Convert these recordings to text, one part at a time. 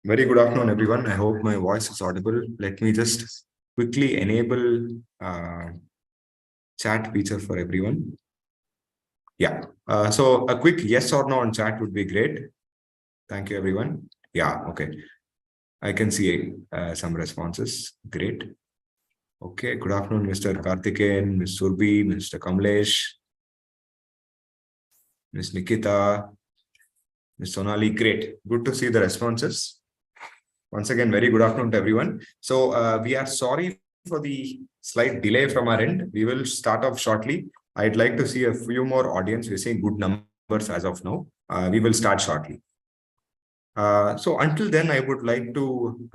Very good afternoon, everyone. I hope my voice is audible. Let me just quickly enable chat feature for everyone. Yeah. So a quick yes or no on chat would be great. Thank you, everyone. Yeah. Okay. I can see some responses. Great. Okay. Good afternoon, Mr. Karthikeyan, Ms. Surbi, Mr. Kamlesh, Ms. Nikita, Ms. Sonali. Great. Good to see the responses. Once again, very good afternoon to everyone. So we are sorry for the slight delay from our end. We will start off shortly. I'd like to see a few more audience. We're seeing good numbers as of now. We will start shortly. So until then, I would like to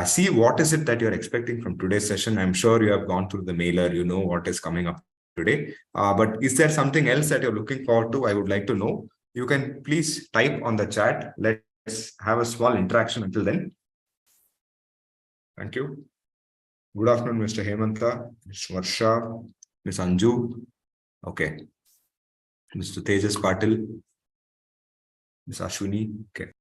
see what is it that you're expecting from today's session. I'm sure you have gone through the mailer. You know what is coming up today. But is there something else that you're looking forward to? I would like to know. You can please type on the chat. Let's have a small interaction until then. Thank you. Good afternoon, Mr. Hemanta, Ms. Varsha, Ms. Anju. Okay. Mr. Tejas Patil, Ms. Ashwini. Okay.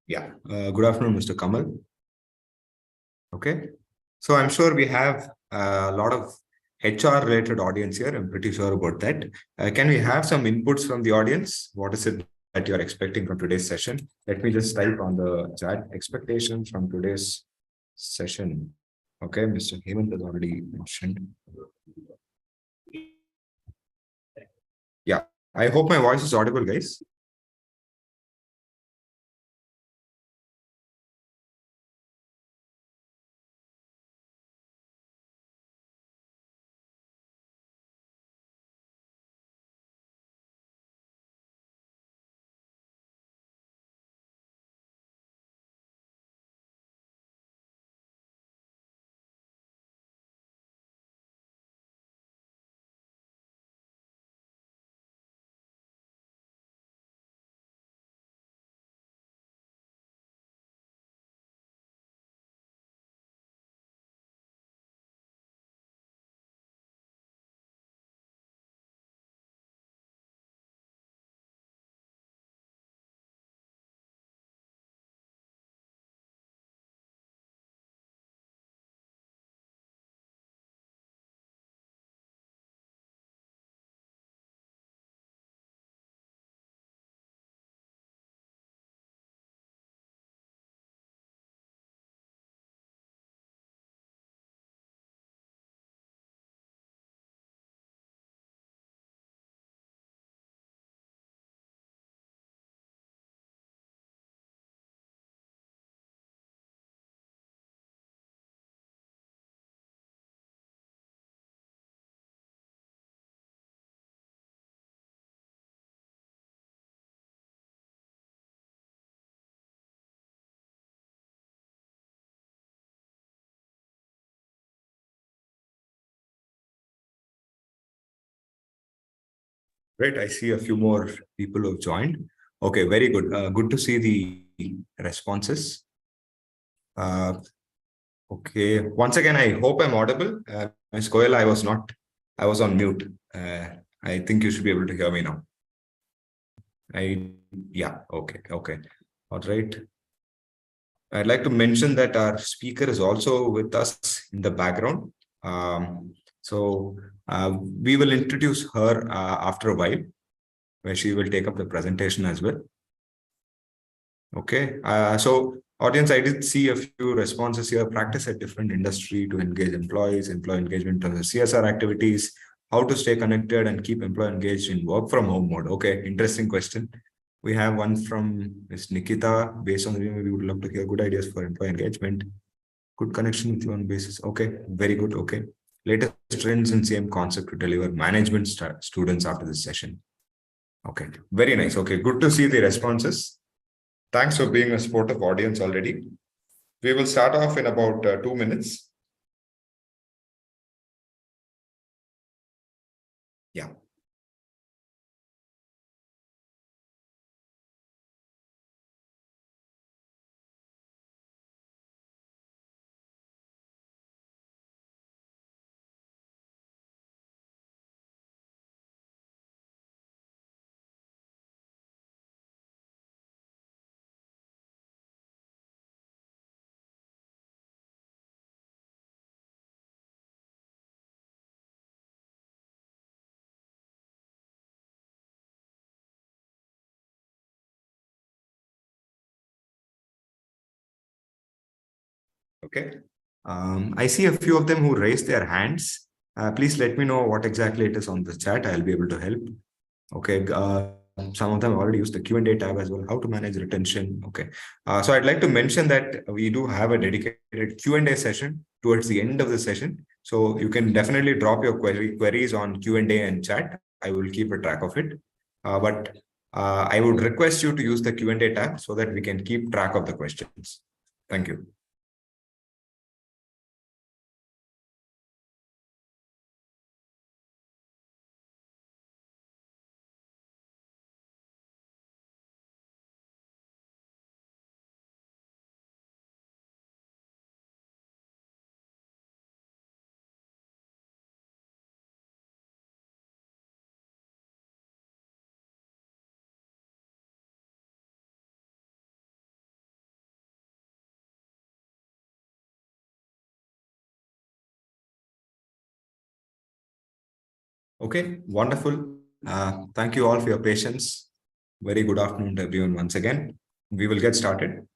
Yeah. Good afternoon, Mr. Kamal. Okay. So I'm sure we have a lot of HR related audience here. I'm pretty sure about that. Can we have some inputs from the audience? What is it that you're expecting from today's session? Let me just type on the chat expectations from today's session. Okay, Mr. Hemant has already mentioned. Yeah, I hope my voice is audible, guys. Great. I see a few more people who have joined. Okay, very good. Good to see the responses. Okay. Once again, I hope I'm audible. Ms. Goyal, I was not, I was on mute. I think you should be able to hear me now. Yeah, okay, okay. All right. I'd like to mention that our speaker is also with us in the background. So we will introduce her after a while, where she will take up the presentation as well. Okay. So audience, I did see a few responses here. Practice at different industry to engage employees, employee engagement on the CSR activities, how to stay connected and keep employee engaged in work from home mode. Okay, interesting question. We have one from Ms. Nikita. Based on the we would love to hear good ideas for employee engagement. Good connection with you on basis. Okay, very good. Okay. Latest trends and same concept to deliver management students after this session. Okay, very nice. Okay, good to see the responses. Thanks for being a supportive audience already. We will start off in about 2 minutes. Yeah. Okay. I see a few of them who raised their hands. Please let me know what exactly it is on the chat. I'll be able to help. Okay. Some of them already used the Q&A tab as well. How to manage retention. Okay. So I'd like to mention that we do have a dedicated Q&A session towards the end of the session. So you can definitely drop your queries on Q&A and chat. I will keep a track of it. But I would request you to use the Q&A tab so that we can keep track of the questions. Thank you. Okay, wonderful. Thank you all for your patience. Very good afternoon to everyone once again. We will get started.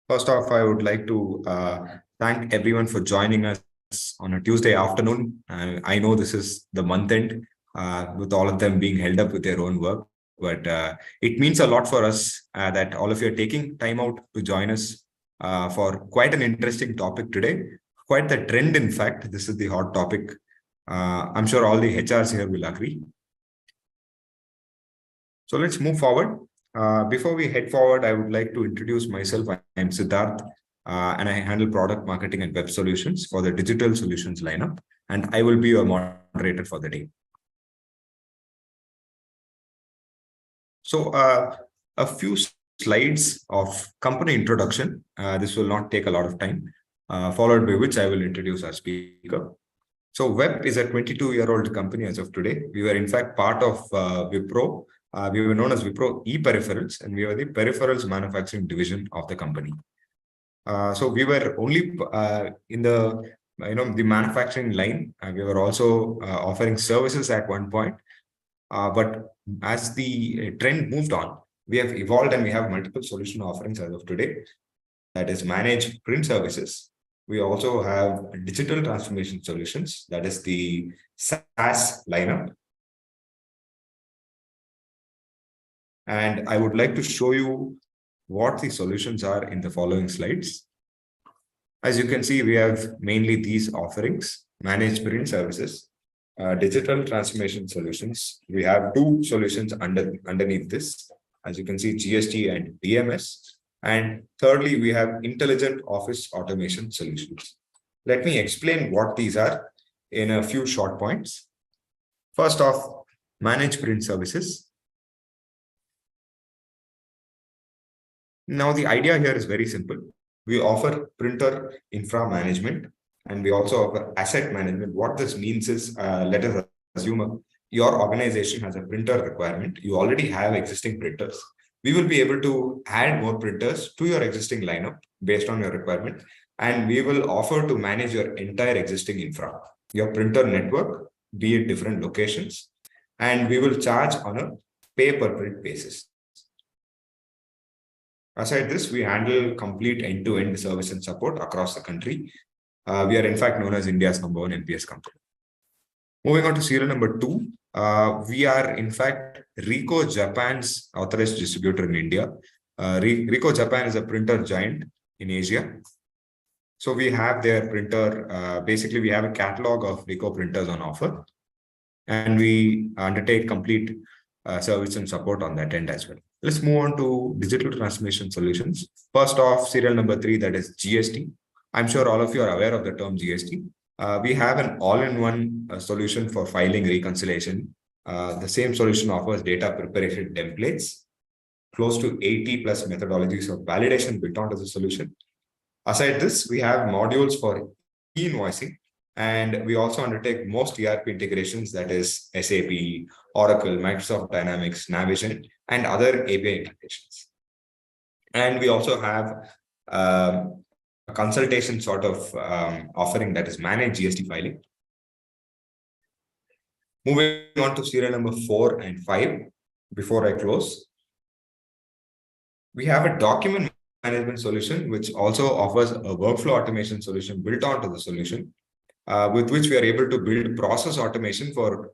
First off, I would like to thank everyone for joining us on a Tuesday afternoon. I know this is the month end with all of them being held up with their own work, but it means a lot for us that all of you are taking time out to join us for quite an interesting topic today. Quite the trend, in fact. This is the hot topic. I'm sure all the HRs here will agree. So let's move forward. Before we head forward, I would like to introduce myself. I am Siddharth, and I handle product marketing and web solutions for the digital solutions lineup, and I will be your moderator for the day. So a few slides of company introduction. This will not take a lot of time, followed by which I will introduce our speaker. So Web is a 22-year-old company as of today. We were in fact part of Wipro. We were known as Wipro e-Peripherals, and we were the peripherals manufacturing division of the company. So we were only in the the manufacturing line. We were also offering services at one point. But as the trend moved on, we have evolved and we have multiple solution offerings as of today. That is managed print services. We also have digital transformation solutions. That is the SaaS lineup. And I would like to show you what the solutions are in the following slides. As you can see, we have mainly these offerings: managed print services, digital transformation solutions. We have two solutions underneath this. As you can see, GST and DMS. And thirdly, we have intelligent office automation solutions. Let me explain what these are in a few short points. First off, managed print services. Now, the idea here is very simple. We offer printer infra management, and we also offer asset management. What this means is, let us assume your organization has a printer requirement. You already have existing printers. We will be able to add more printers to your existing lineup based on your requirement, and we will offer to manage your entire existing infra, your printer network, be it different locations, and we will charge on a pay per print basis. Aside this, we handle complete end-to-end service and support across the country. We are in fact known as India's #1 NPS company. Moving on to serial number 2, we are in fact Ricoh Japan's authorized distributor in India. Ricoh Japan is a printer giant in Asia. So we have their printer, basically we have a catalog of Ricoh printers on offer, and we undertake complete service and support on that end as well. Let's move on to digital transformation solutions. First off, serial number 3, that is GST. I'm sure all of you are aware of the term GST. We have an all-in-one solution for filing reconciliation. The same solution offers data preparation templates, close to 80 plus methodologies of validation built onto the solution. Aside this, we have modules for e-invoicing, and we also undertake most ERP integrations, that is SAP, Oracle, Microsoft Dynamics, Navision, and other API integrations. And we also have a consultation sort of offering, that is managed GST filing. Moving on to serial number 4 and 5, before I close, we have a document management solution, which also offers a workflow automation solution built onto the solution, with which we are able to build process automation for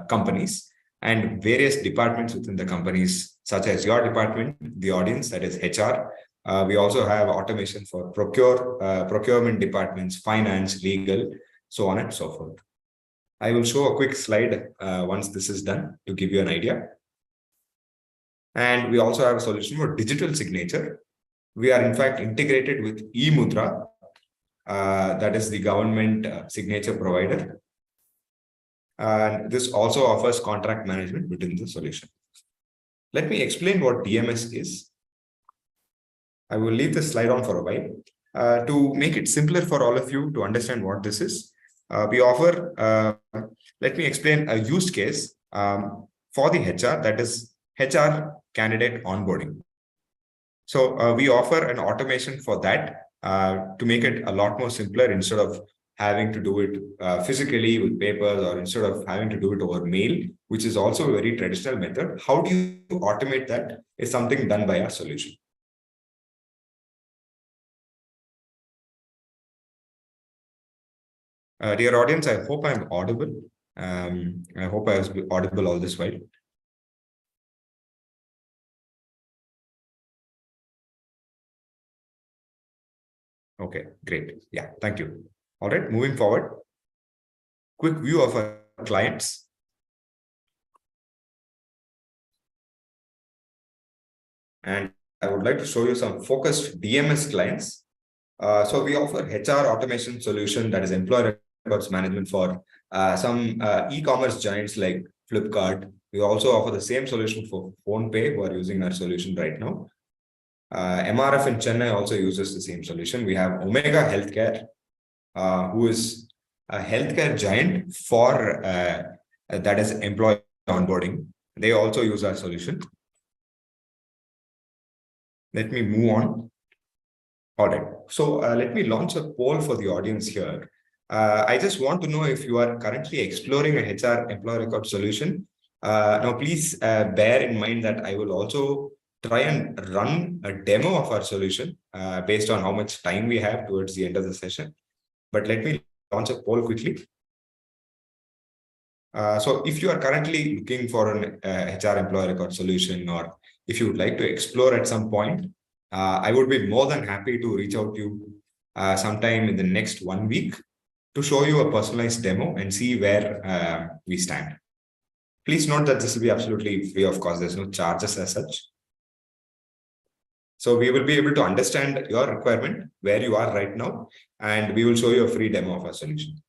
companies and various departments within the companies, such as your department, the audience, that is HR. We also have automation for procurement departments, finance, legal, so on and so forth. I will show a quick slide once this is done to give you an idea. And we also have a solution for digital signature. We are in fact integrated with eMudra, that is the government signature provider. And this also offers contract management within the solution. Let me explain what DMS is. I will leave this slide on for a while to make it simpler for all of you to understand what this is. We offer, let me explain a use case for the HR, that is HR candidate onboarding. So we offer an automation for that to make it a lot more simpler, instead of having to do it physically with papers, or instead of having to do it over mail, which is also a very traditional method. How do you automate that is something done by our solution. Dear audience, I hope I'm audible. I hope I was audible all this while. Okay, great. Yeah, thank you. All right, moving forward. Quick view of our clients. And I would like to show you some focused DMS clients. So we offer HR automation solution, that is employee records management, for some e-commerce giants like Flipkart. We also offer the same solution for PhonePe, who are using our solution right now. MRF in Chennai also uses the same solution. We have Omega Healthcare, who is a healthcare giant for that is employee onboarding. They also use our solution. Let me move on. All right. So let me launch a poll for the audience here. I just want to know if you are currently exploring a HR employee record solution. Now, please bear in mind that I will also try and run a demo of our solution based on how much time we have towards the end of the session. But let me launch a poll quickly. So if you are currently looking for an HR employee record solution, or if you would like to explore at some point, I would be more than happy to reach out to you sometime in the next 1 week to show you a personalized demo and see where we stand. Please note that this will be absolutely free of cost. There's no charges as such. So we will be able to understand your requirement, where you are right now, and we will show you a free demo of our solution.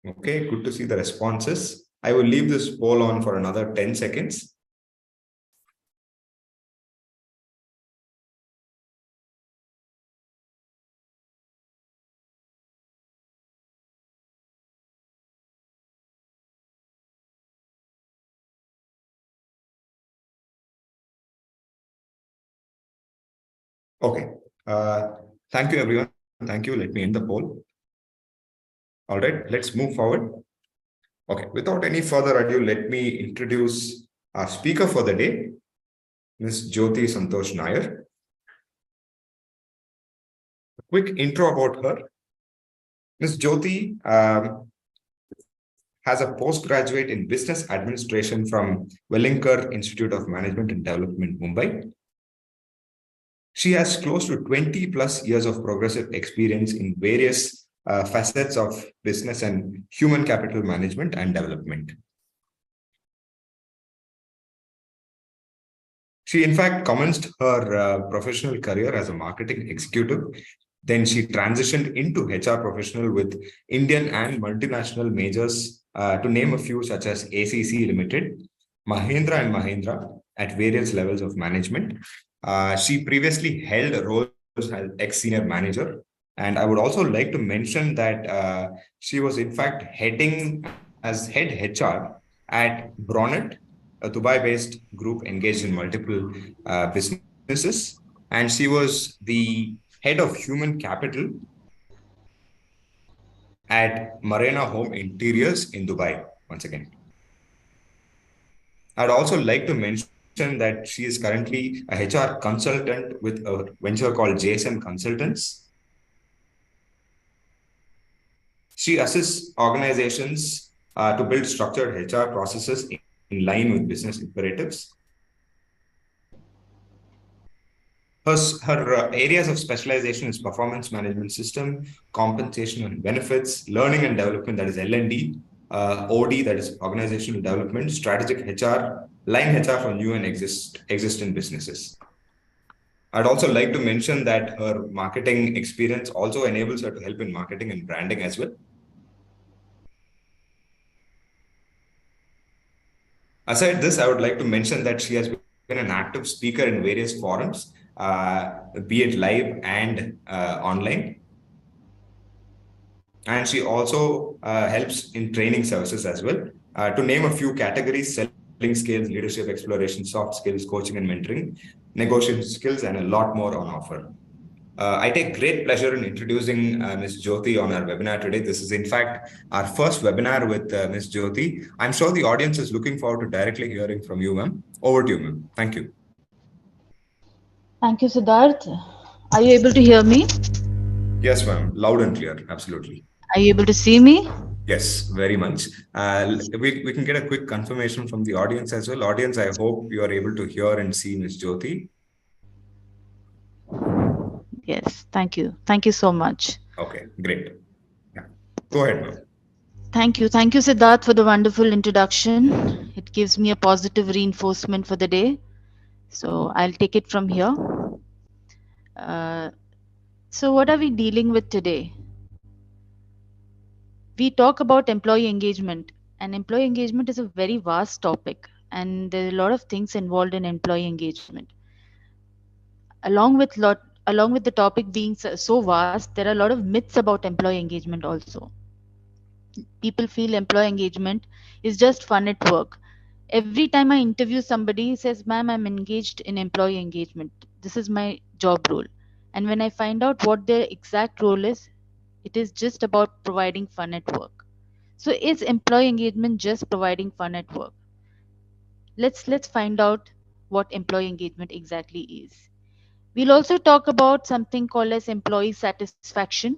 Okay, good to see the responses. I will leave this poll on for another 10 seconds. Okay. Thank you, everyone. Thank you. Let me end the poll. All right, let's move forward. Okay, without any further ado, let me introduce our speaker for the day, Ms. Jyothi Santosh Nair. A quick intro about her. Ms. Jyothi has a postgraduate in business administration from Wellinkar Institute of Management and Development, Mumbai. She has close to 20 plus years of progressive experience in various facets of business and human capital management and development. She, in fact, commenced her professional career as a marketing executive. Then she transitioned into HR professional with Indian and multinational majors, to name a few, such as ACC Limited, Mahindra and Mahindra, at various levels of management. She previously held roles as ex-senior manager. And I would also like to mention that she was, in fact, heading as head HR at Bronet, a Dubai-based group engaged in multiple businesses, and she was the head of human capital at Marina Home Interiors in Dubai. Once again, I'd also like to mention that she is currently a HR consultant with a venture called JSM Consultants. She assists organizations to build structured HR processes in line with business imperatives. Her areas of specialization is performance management system, compensation and benefits, learning and development, that is L&D, OD, that is organizational development, strategic HR, line HR for new and existing businesses. I'd also like to mention that her marketing experience also enables her to help in marketing and branding as well. Aside this, I would like to mention that she has been an active speaker in various forums, be it live and online. And she also helps in training services as well. To name a few categories: selling skills, leadership exploration, soft skills, coaching and mentoring, negotiation skills, and a lot more on offer. I take great pleasure in introducing Ms. Jyothi on our webinar today. This is, in fact, our first webinar with Ms. Jyothi. I'm sure the audience is looking forward to directly hearing from you, ma'am. Over to you, ma'am. Thank you. Thank you, Siddharth. Are you able to hear me? Yes, ma'am. Loud and clear. Absolutely. Are you able to see me? Yes, very much. We can get a quick confirmation from the audience as well. Audience, I hope you are able to hear and see Ms. Jyothi. Yes, thank you. Thank you so much. Okay, great. Yeah. Go ahead, ma'am. Thank you. Thank you, Siddharth, for the wonderful introduction. It gives me a positive reinforcement for the day. So I'll take it from here. Uh, so, what are we dealing with today? We talk about employee engagement, and employee engagement is a very vast topic, and there are a lot of things involved in employee engagement. Along with the topic being so vast, there are a lot of myths about employee engagement also. People feel employee engagement is just fun at work. Every time I interview somebody, he says, "Ma'am, I'm engaged in employee engagement. This is my job role." And when I find out what their exact role is, it is just about providing fun at work. So is employee engagement just providing fun at work? Let's find out what employee engagement exactly is. We'll also talk about something called as employee satisfaction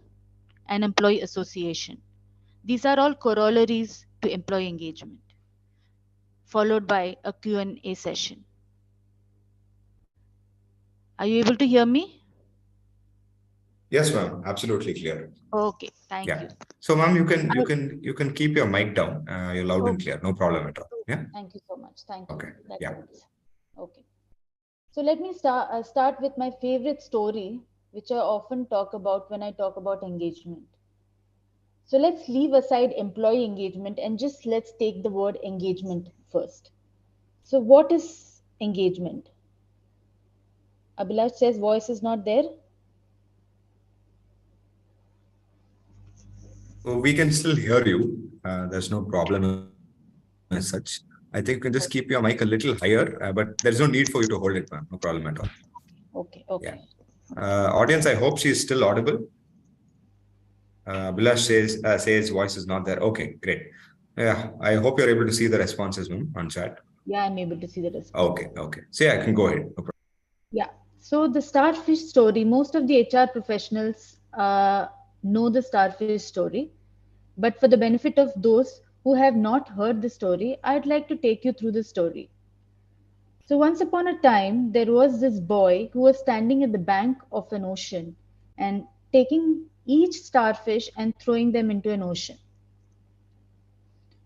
and employee association. These are all corollaries to employee engagement, followed by a Q&A session. Are you able to hear me? Yes, ma'am. Absolutely clear. Okay, thank Yeah. you. So, ma'am, I- you can keep your mic down. You're loud and okay, clear. No problem at all. Yeah. thank you so much. Thank you. Okay. That Yeah. helps. Okay. So let me start with my favorite story, which I often talk about when I talk about engagement. So let's leave aside employee engagement and just let's take the word engagement first. So what is engagement? Abhilash says voice is not there. So we can still hear you. There's no problem as such. I think you can just keep your mic a little higher, but there's no need for you to hold it, ma'am. No problem at all. Okay, Yeah. okay. Audience, I hope she is still audible. Bilash says voice is not there. Okay, great. Yeah, I hope you're able to see the responses, ma'am, on chat. Yeah, I'm able to see the response. Okay, okay. So yeah, I can go ahead. No problem. Yeah. So the starfish story, most of the HR professionals know the starfish story, but for the benefit of those who have not heard the story, I'd like to take you through the story. So, once upon a time, there was this boy who was standing at the bank of an ocean and taking each starfish and throwing them into an ocean.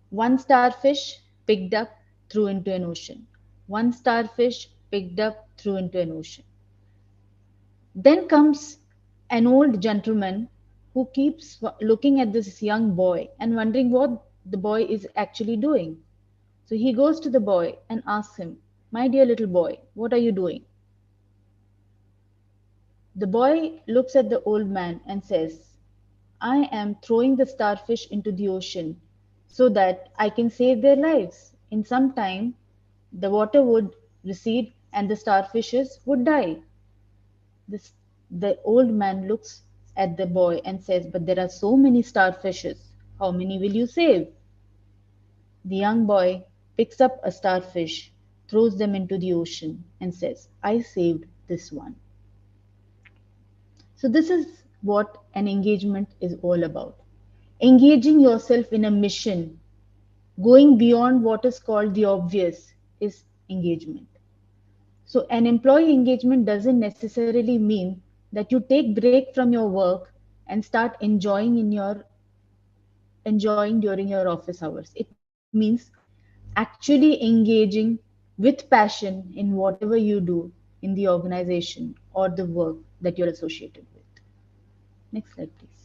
One starfish picked up, threw into an ocean. One starfish picked up, threw into an ocean. Then comes an old gentleman who keeps looking at this young boy and wondering what the boy is actually doing. So he goes to the boy and asks him, "My dear little boy, what are you doing?" The boy looks at the old man and says, "I am throwing the starfish into the ocean so that I can save their lives. In some time, the water would recede and the starfishes would die." This, the old man looks at the boy and says, "But there are so many starfishes. How many will you save?" The young boy picks up a starfish, throws them into the ocean, and says, "I saved this one." So, this is what an engagement is all about. Engaging yourself in a mission, going beyond what is called the obvious, is engagement. So, an employee engagement doesn't necessarily mean that you take break from your work and start enjoying during your office hours. It means actually engaging with passion in whatever you do in the organization or the work that you're associated with. Next slide, please.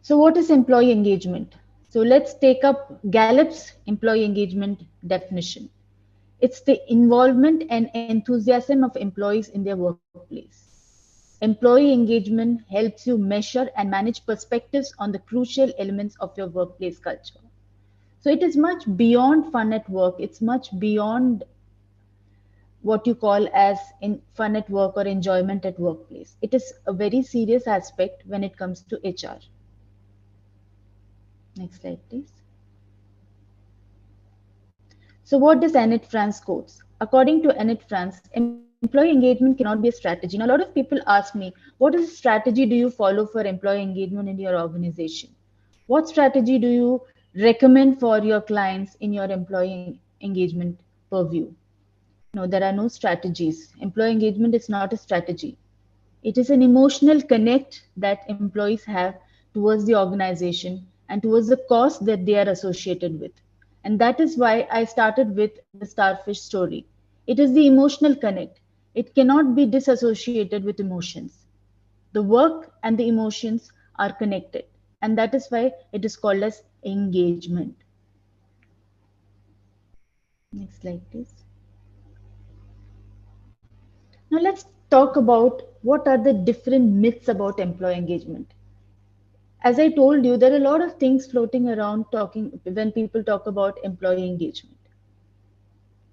So, what is employee engagement? So, let's take up Gallup's employee engagement definition. It's the involvement and enthusiasm of employees in their workplace. Employee engagement helps you measure and manage perspectives on the crucial elements of your workplace culture. So it is much beyond fun at work. It's much beyond what you call as in fun at work or enjoyment at workplace. It is a very serious aspect when it comes to HR. Next slide, please. So what does Annette France quotes? According to Annette France, employee engagement cannot be a strategy. Now, a lot of people ask me, what is the strategy do you follow for employee engagement in your organization? What strategy do you recommend for your clients in your employee engagement purview? No, there are no strategies. Employee engagement is not a strategy. It is an emotional connect that employees have towards the organization and towards the cause that they are associated with. And that is why I started with the starfish story. It is the emotional connect. It cannot be disassociated with emotions. The work and the emotions are connected. And that is why it is called as engagement. Next slide, please. Now let's talk about what are the different myths about employee engagement. As I told you, there are a lot of things floating around talking when people talk about employee engagement.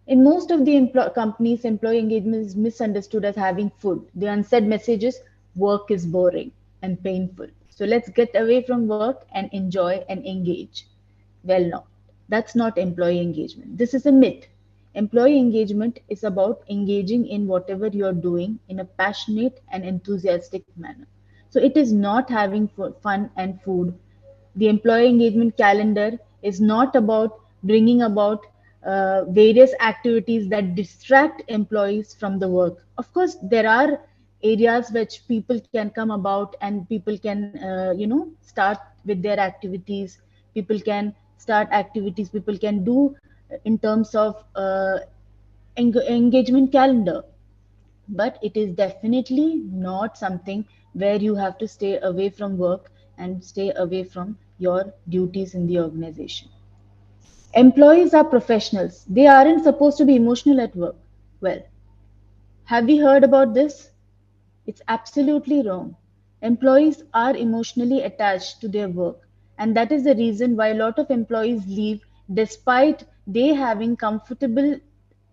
In most of the companies, employee engagement is misunderstood as having food. The unsaid message is work is boring and painful. So let's get away from work and enjoy and engage. Well, no, that's not employee engagement. This is a myth. Employee engagement is about engaging in whatever you're doing in a passionate and enthusiastic manner. So it is not having fun and food. The employee engagement calendar is not about bringing about various activities that distract employees from the work. Of course, there are areas which people can come about and people can, start with their activities. People can start activities. People can do in terms of engagement calendar, but it is definitely not something where you have to stay away from work and stay away from your duties in the organization. Employees are professionals. They aren't supposed to be emotional at work. Well, have we heard about this? It's absolutely wrong. Employees are emotionally attached to their work, and that is the reason why a lot of employees leave despite they having comfortable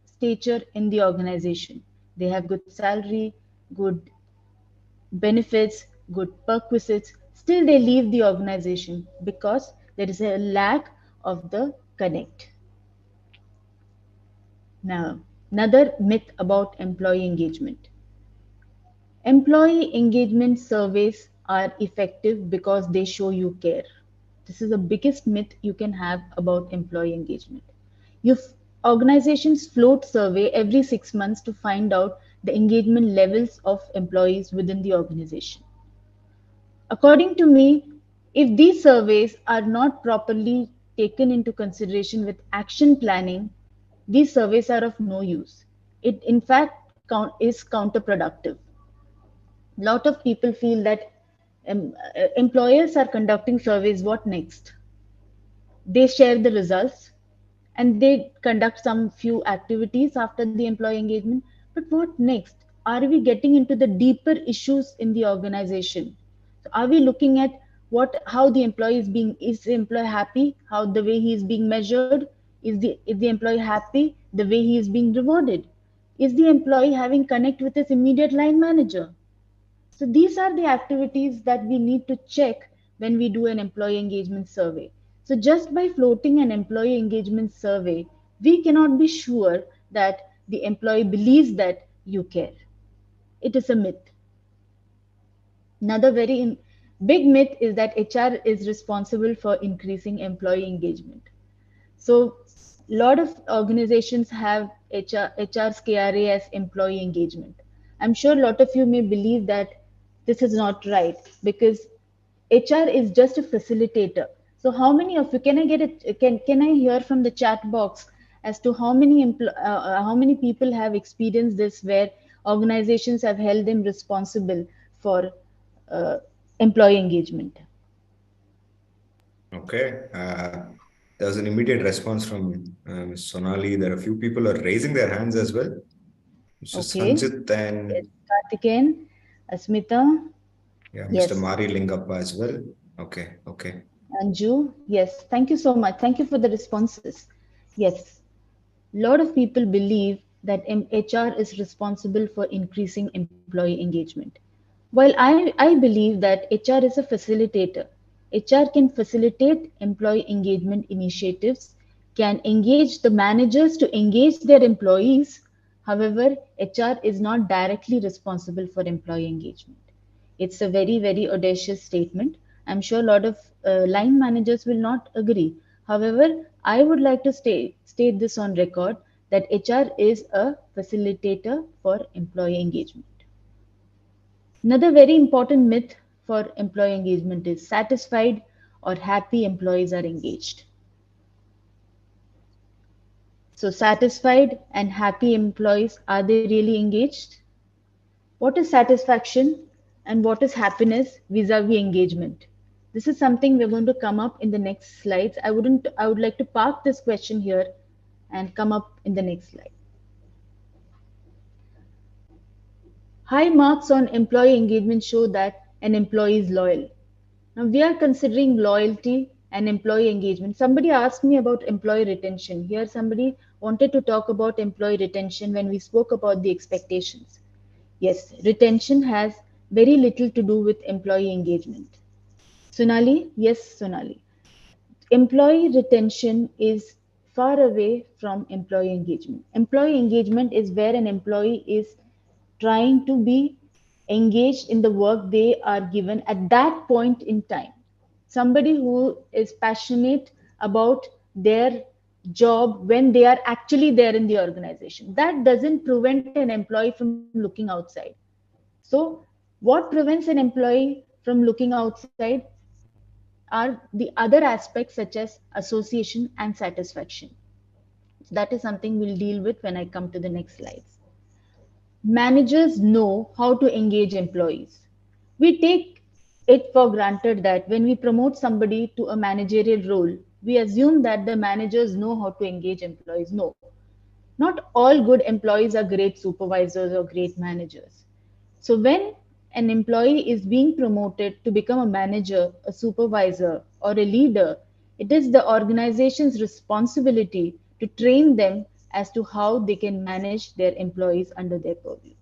stature in the organization. They have good salary, good benefits, good perquisites, still they leave the organization because there is a lack of the connect. Now, another myth about employee engagement. Employee engagement surveys are effective because they show you care. This is the biggest myth you can have about employee engagement. You organizations float survey every 6 months to find out the engagement levels of employees within the organization. According to me, if these surveys are not properly taken into consideration with action planning, these surveys are of no use. It, in fact, is counterproductive. A lot of people feel that employers are conducting surveys. What next? They share the results and they conduct some few activities after the employee engagement. But what next? Are we getting into the deeper issues in the organization? So are we looking at what how the employee is the employee happy, how the way he is being measured, is the employee happy the way he is being rewarded, is the employee having connect with his immediate line manager? So these are the activities that we need to check when we do an employee engagement survey. So just by floating an employee engagement survey, we cannot be sure that the employee believes that you care. It is a myth. Another big myth is that HR is responsible for increasing employee engagement. So a lot of organizations have HR's KRA as employee engagement. I'm sure a lot of you may believe that this is not right because HR is just a facilitator. So how many of you can I get it? Can I hear from the chat box as to how many people have experienced this where organizations have held them responsible for uh, employee engagement? Okay. There was an immediate response from Ms. Sonali. There are a few people are raising their hands as well. Mr. Okay. Sanjit Yes, and Karthikeyan, Asmita, yeah, Mr. yes, Mari Lingappa as well. Okay, okay. Anju, yes. Thank you so much. Thank you for the responses. Yes, a lot of people believe that HR is responsible for increasing employee engagement. While I believe that HR is a facilitator, HR can facilitate employee engagement initiatives, can engage the managers to engage their employees. However, HR is not directly responsible for employee engagement. It's a very audacious statement. I'm sure a lot of line managers will not agree. However, I would like to state this on record that HR is a facilitator for employee engagement. Another very important myth for employee engagement is satisfied or happy employees are engaged. So, satisfied and happy employees, are they really engaged? What is satisfaction and what is happiness vis-a-vis engagement? This is something we're going to come up in the next slides. I would like to park this question here and come up in the next slide. High marks on employee engagement show that an employee is loyal. Now we are considering loyalty and employee engagement. Somebody asked me about employee retention. Here somebody wanted to talk about employee retention when we spoke about the expectations. Yes, retention has very little to do with employee engagement. Sonali, yes, Sonali. Employee retention is far away from employee engagement. Employee engagement is where an employee is trying to be engaged in the work they are given at that point in time. Somebody who is passionate about their job when they are actually there in the organization. That doesn't prevent an employee from looking outside. So, what prevents an employee from looking outside are the other aspects such as association and satisfaction. That is something we'll deal with when I come to the next slides. Managers know how to engage employees. We take it for granted that when we promote somebody to a managerial role, we assume that the managers know how to engage employees. No, not all good employees are great supervisors or great managers. So when an employee is being promoted to become a manager, a supervisor, or a leader, it is the organization's responsibility to train them as to how they can manage their employees under their purview.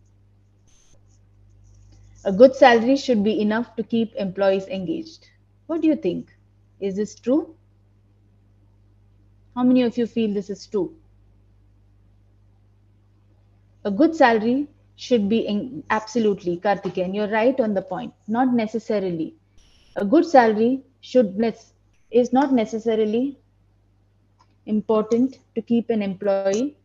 A good salary should be enough to keep employees engaged. What do you think? Is this true? How many of you feel this is true? A good salary should be absolutely, Karthikeyan, you're right on the point. Not necessarily. A good salary should, let's is not necessarily important to keep an employee.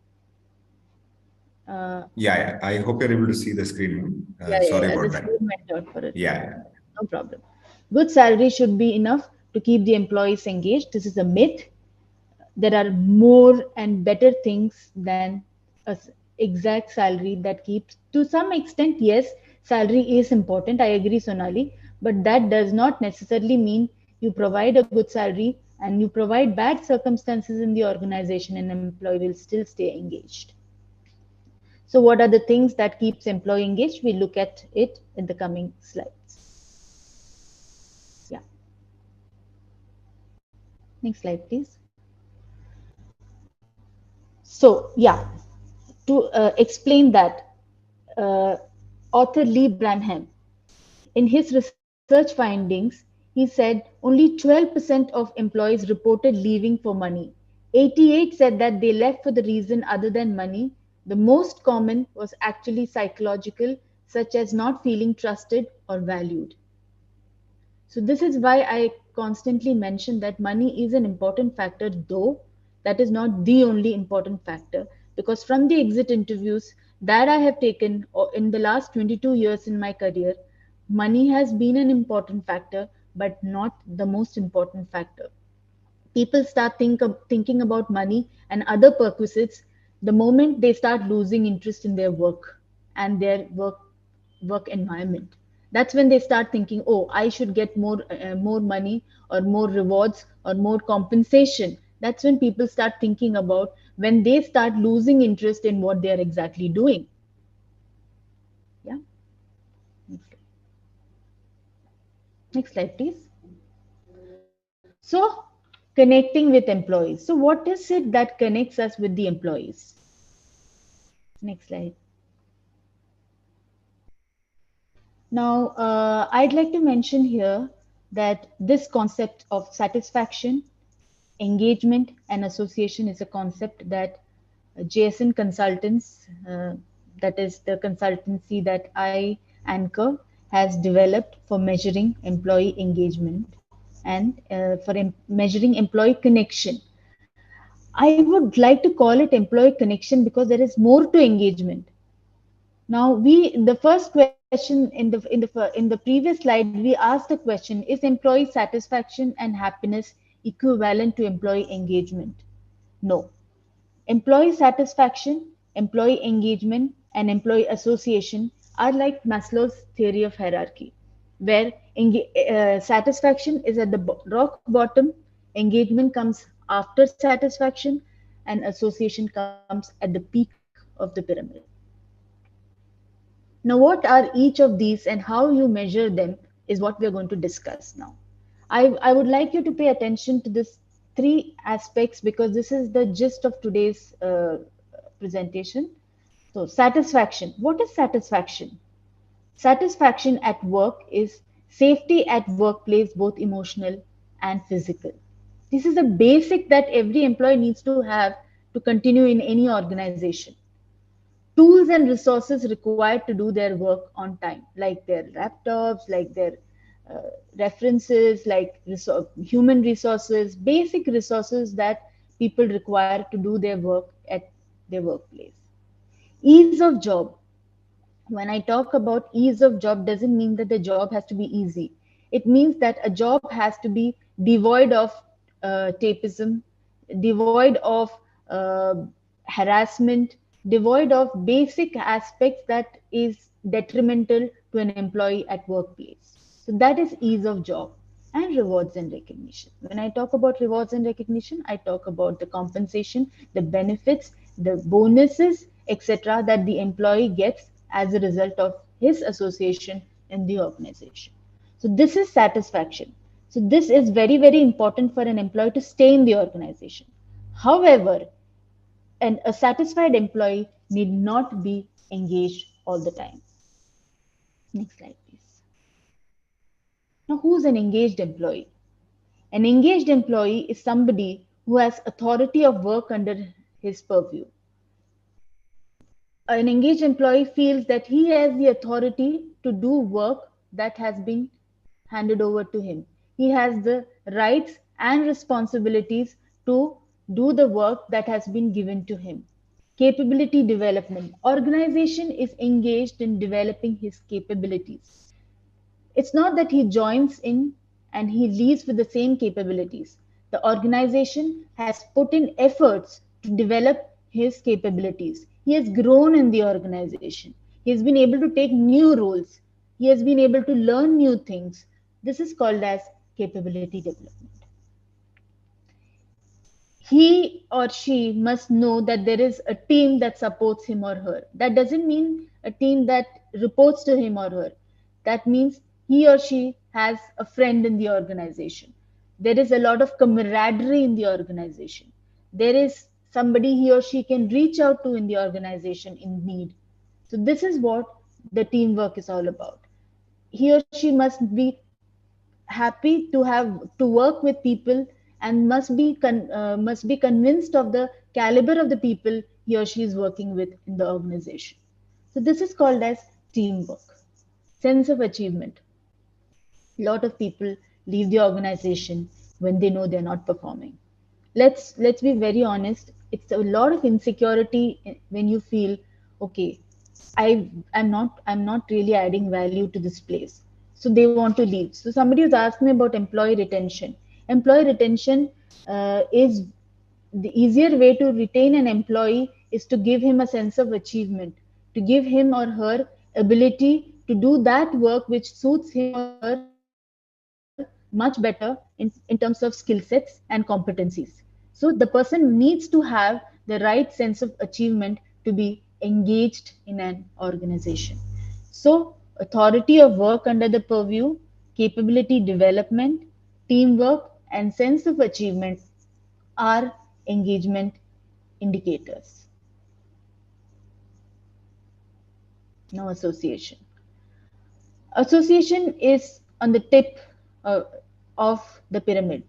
Uh, Yeah, I hope you're able to see the screen. Sorry yeah. The about that. screen went out for a Yeah. moment. No problem. Good salary should be enough to keep the employees engaged. This is a myth. There are more and better things than a exact salary that keeps. To some extent, yes, salary is important. I agree, Sonali, but that does not necessarily mean you provide a good salary and you provide bad circumstances in the organization, an employee will still stay engaged. So what are the things that keeps employee engaged? We look at it in the coming slides. Yeah. Next slide, please. So yeah, to explain that, uh, author Lee Branham, in his research findings, he said only 12% of employees reported leaving for money. 88 said that they left for the reason other than money. The most common was actually psychological, such as not feeling trusted or valued. So this is why I constantly mention that money is an important factor, though that is not the only important factor. Because from the exit interviews that I have taken in the last 22 years in my career, money has been an important factor, but not the most important factor. People start thinking about money and other perquisites the moment they start losing interest in their work and their work environment. That's when they start thinking, oh, I should get more money or more rewards or more compensation. That's when people start thinking about when they start losing interest in what they are exactly doing. Yeah. Next slide, please. So, connecting with employees. So, what is it that connects us with the employees? Next slide. Now, I'd like to mention here that this concept of satisfaction, engagement, and association is a concept that JSN Consultants, that is the consultancy that I anchor, has developed for measuring employee engagement and for measuring employee connection. I would like to call it employee connection because there is more to engagement. Now, the first question in the previous slide, we asked the question: is employee satisfaction and happiness equivalent to employee engagement? No. Employee satisfaction, employee engagement, and employee association are like Maslow's theory of hierarchy, where satisfaction is at the rock bottom, engagement comes after satisfaction, and association comes at the peak of the pyramid. Now, what are each of these and how you measure them is what we are going to discuss now. I would like you to pay attention to this three aspects because this is the gist of today's presentation. So, satisfaction. What is satisfaction? Satisfaction at work is safety at workplace, both emotional and physical. This is a basic that every employee needs to have to continue in any organization. Tools and resources required to do their work on time, like their laptops, like their references, like human resources, basic resources that people require to do their work at their workplace. Ease of job. When I talk about ease of job, doesn't mean that the job has to be easy. It means that a job has to be devoid of tapeism, devoid of uh, harassment, devoid of basic aspects that is detrimental to an employee at workplace. So that is ease of job and rewards and recognition. When I talk about rewards and recognition, I talk about the compensation, the benefits, the bonuses, etc., that the employee gets as a result of his association in the organization. So, this is satisfaction. So, this is very, very important for an employee to stay in the organization. However, a satisfied employee need not be engaged all the time. Next slide, please. Now, who's an engaged employee? An engaged employee is somebody who has authority of work under his purview. An engaged employee feels that he has the authority to do work that has been handed over to him. He has the rights and responsibilities to do the work that has been given to him. Capability development. Organization is engaged in developing his capabilities. It's not that he joins in and he leaves with the same capabilities. The organization has put in efforts to develop his capabilities. He has grown in the organization. He has been able to take new roles. He has been able to learn new things. This is called as capability development. He or she must know that there is a team that supports him or her. That doesn't mean a team that reports to him or her. That means he or she has a friend in the organization. There is a lot of camaraderie in the organization. There is somebody he or she can reach out to in the organization in need. So, this is what the teamwork is all about. He or she must be happy to have to work with people and must be convinced of the caliber of the people he or she is working with in the organization. So this is called as teamwork. Sense of achievement. A lot of people leave the organization when they know they're not performing. Let's be very honest. It's a lot of insecurity when you feel, okay, I'm not really adding value to this place. So they want to leave. So somebody was asking me about employee retention. Employee retention is the easier way to retain an employee is to give him a sense of achievement, to give him or her ability to do that work which suits him or her much better in terms of skill sets and competencies. So the person needs to have the right sense of achievement to be engaged in an organization. So authority of work under the purview, capability development, teamwork, and sense of achievement are engagement indicators. No association. Association is on the tip uh, of the pyramid.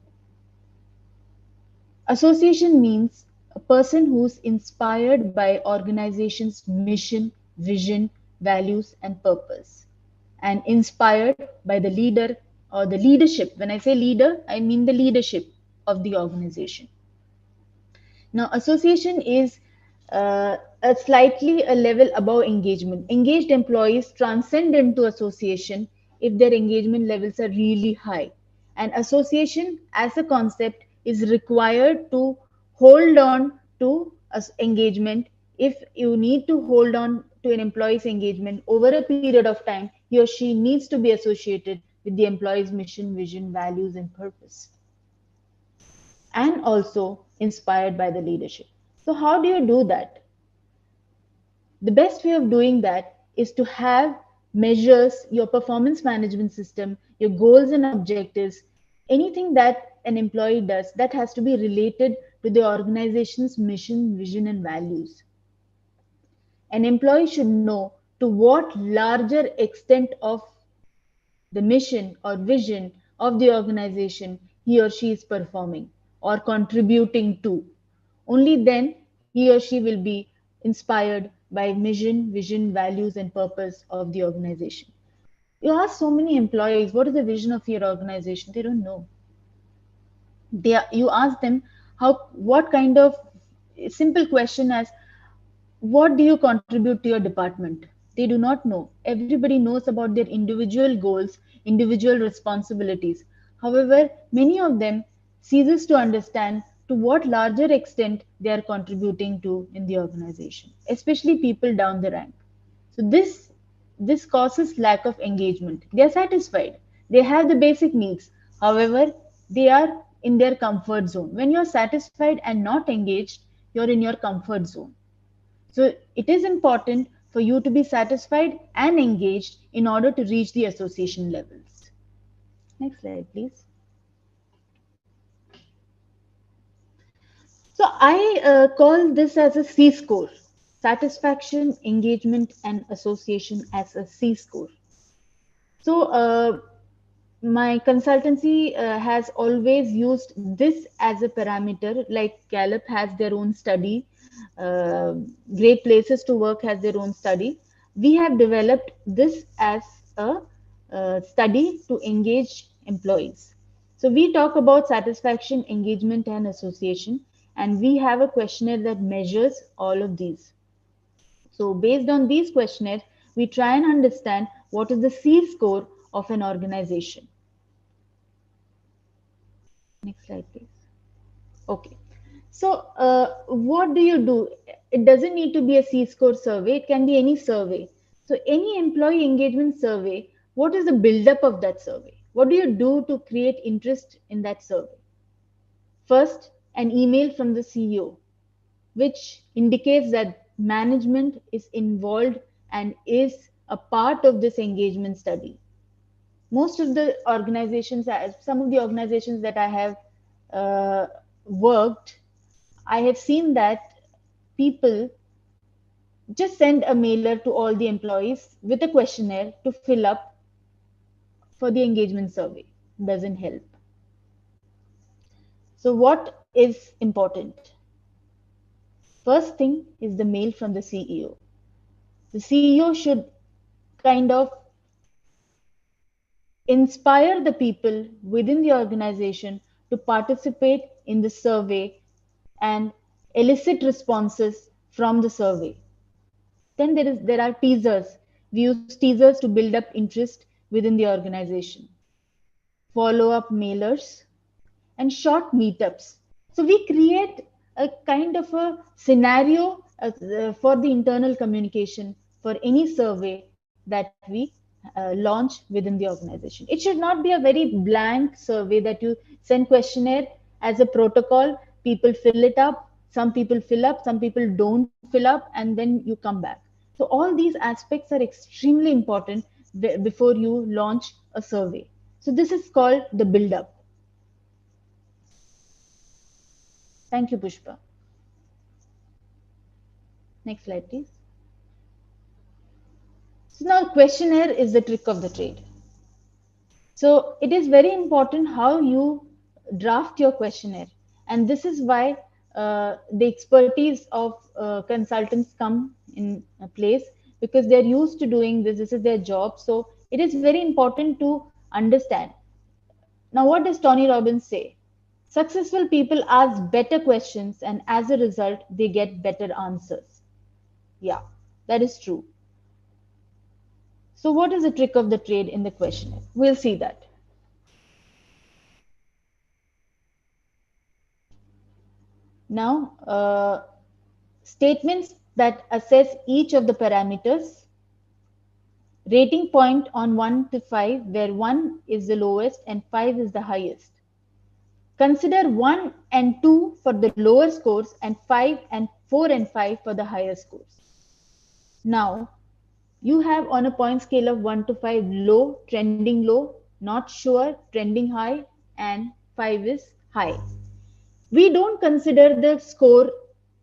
Association means a person who's inspired by organization's mission, vision, values, and purpose, and inspired by the leader or the leadership. When I say leader, I mean the leadership of the organization. Now, association is a slightly a level above engagement. Engaged employees transcend into association if their engagement levels are really high. And association as a concept is required to hold on to engagement. If you need to hold on to an employee's engagement over a period of time, he or she needs to be associated with the employee's mission, vision, values, and purpose, and also inspired by the leadership. So, how do you do that? The best way of doing that is to have measures, your performance management system, your goals and objectives, anything that an employee does that has to be related to the organization's mission, vision, and values. An employee should know to what larger extent of the mission or vision of the organization he or she is performing or contributing to. Only then he or she will be inspired by mission, vision, values, and purpose of the organization. You ask so many employees, what is the vision of your organization? They don't know. You ask them what kind of simple question as what do you contribute to your department? They do not know. Everybody knows about their individual goals, individual responsibilities. However, many of them ceases to understand to what larger extent they are contributing to in the organization, especially people down the rank. So this causes lack of engagement. They are satisfied. They have the basic needs. However, they are in their comfort zone. When you're satisfied and not engaged, you're in your comfort zone. So it is important for you to be satisfied and engaged in order to reach the association levels. Next slide, please. So I call this as a C score: satisfaction, engagement, and association as a C score. So my consultancy has always used this as a parameter, like Gallup has their own study, uh, Great Places to Work has their own study. We have developed this as a study to engage employees. So we talk about satisfaction, engagement, and association, and we have a questionnaire that measures all of these. So based on these questionnaires, we try and understand what is the C score of an organization. Next slide, please. Okay. So what do you do? It doesn't need to be a C score survey. It can be any survey. So any employee engagement survey, what is the buildup of that survey? What do you do to create interest in that survey? First, an email from the CEO, which indicates that management is involved and is a part of this engagement study. Most of the organizations, some of the organizations that I have uh, worked, I have seen that people just send a mailer to all the employees with a questionnaire to fill up for the engagement survey. Doesn't help. So, what is important? First thing is the mail from the CEO. The CEO should kind of inspire the people within the organization to participate in the survey and elicit responses from the survey. Then there are teasers. We use teasers to build up interest within the organization. Follow up mailers and short meetups. So we create a kind of a scenario for the internal communication for any survey that we launch within the organization. It should not be a very blank survey that you send questionnaire as a protocol. People fill it up. Some people fill up. Some people don't fill up, and then you come back. So all these aspects are extremely important before you launch a survey. So this is called the build up. Thank you, Pushpa. Next slide, please. So now questionnaire is the trick of the trade. So it is very important how you draft your questionnaire. And this is why the expertise of consultants come in place because they're used to doing this. This is their job. So it is very important to understand. Now, what does Tony Robbins say? Successful people ask better questions, and as a result, they get better answers. Yeah, that is true. So, what is the trick of the trade in the questionnaire? We'll see that. Now, statements that assess each of the parameters, rating point on 1 to 5, where 1 is the lowest and 5 is the highest. Consider 1 and 2 for the lower scores and 5 and 4 and 5 for the higher scores. Now, you have on a point scale of 1 to 5 low, trending low, not sure, trending high, and 5 is high. We don't consider the score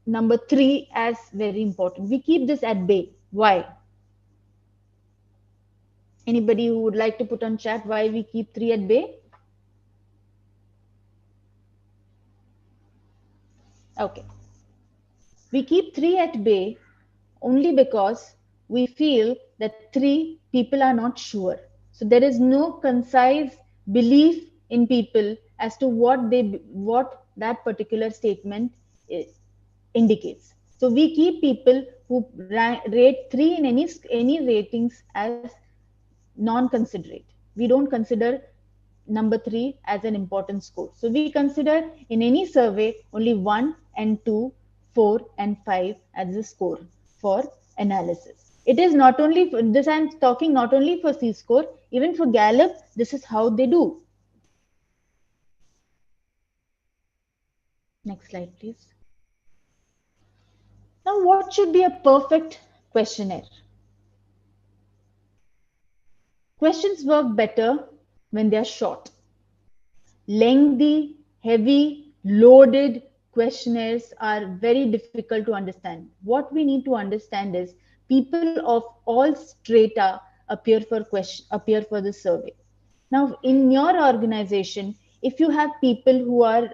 number 3 as very important. We keep this at bay. Why? Anybody who would like to put on chat why we keep 3 at bay? Okay. We keep 3 at bay only because we feel that 3 people are not sure. So there is no concise belief in people as to what that particular statement indicates. So we keep people who rate 3 in any ratings as non-considerate. We don't consider number 3 as an important score. So we consider in any survey only 1 and 2, 4 and 5 as the score for analysis. It is not only for this, I'm talking not only for C score, even for Gallup, this is how they do. Next slide, please. Now, what should be a perfect questionnaire? Questions work better when they are short. Lengthy, heavy, loaded questionnaires are very difficult to understand. What we need to understand is people of all strata appear for the survey. Now, in your organization, if you have people who are,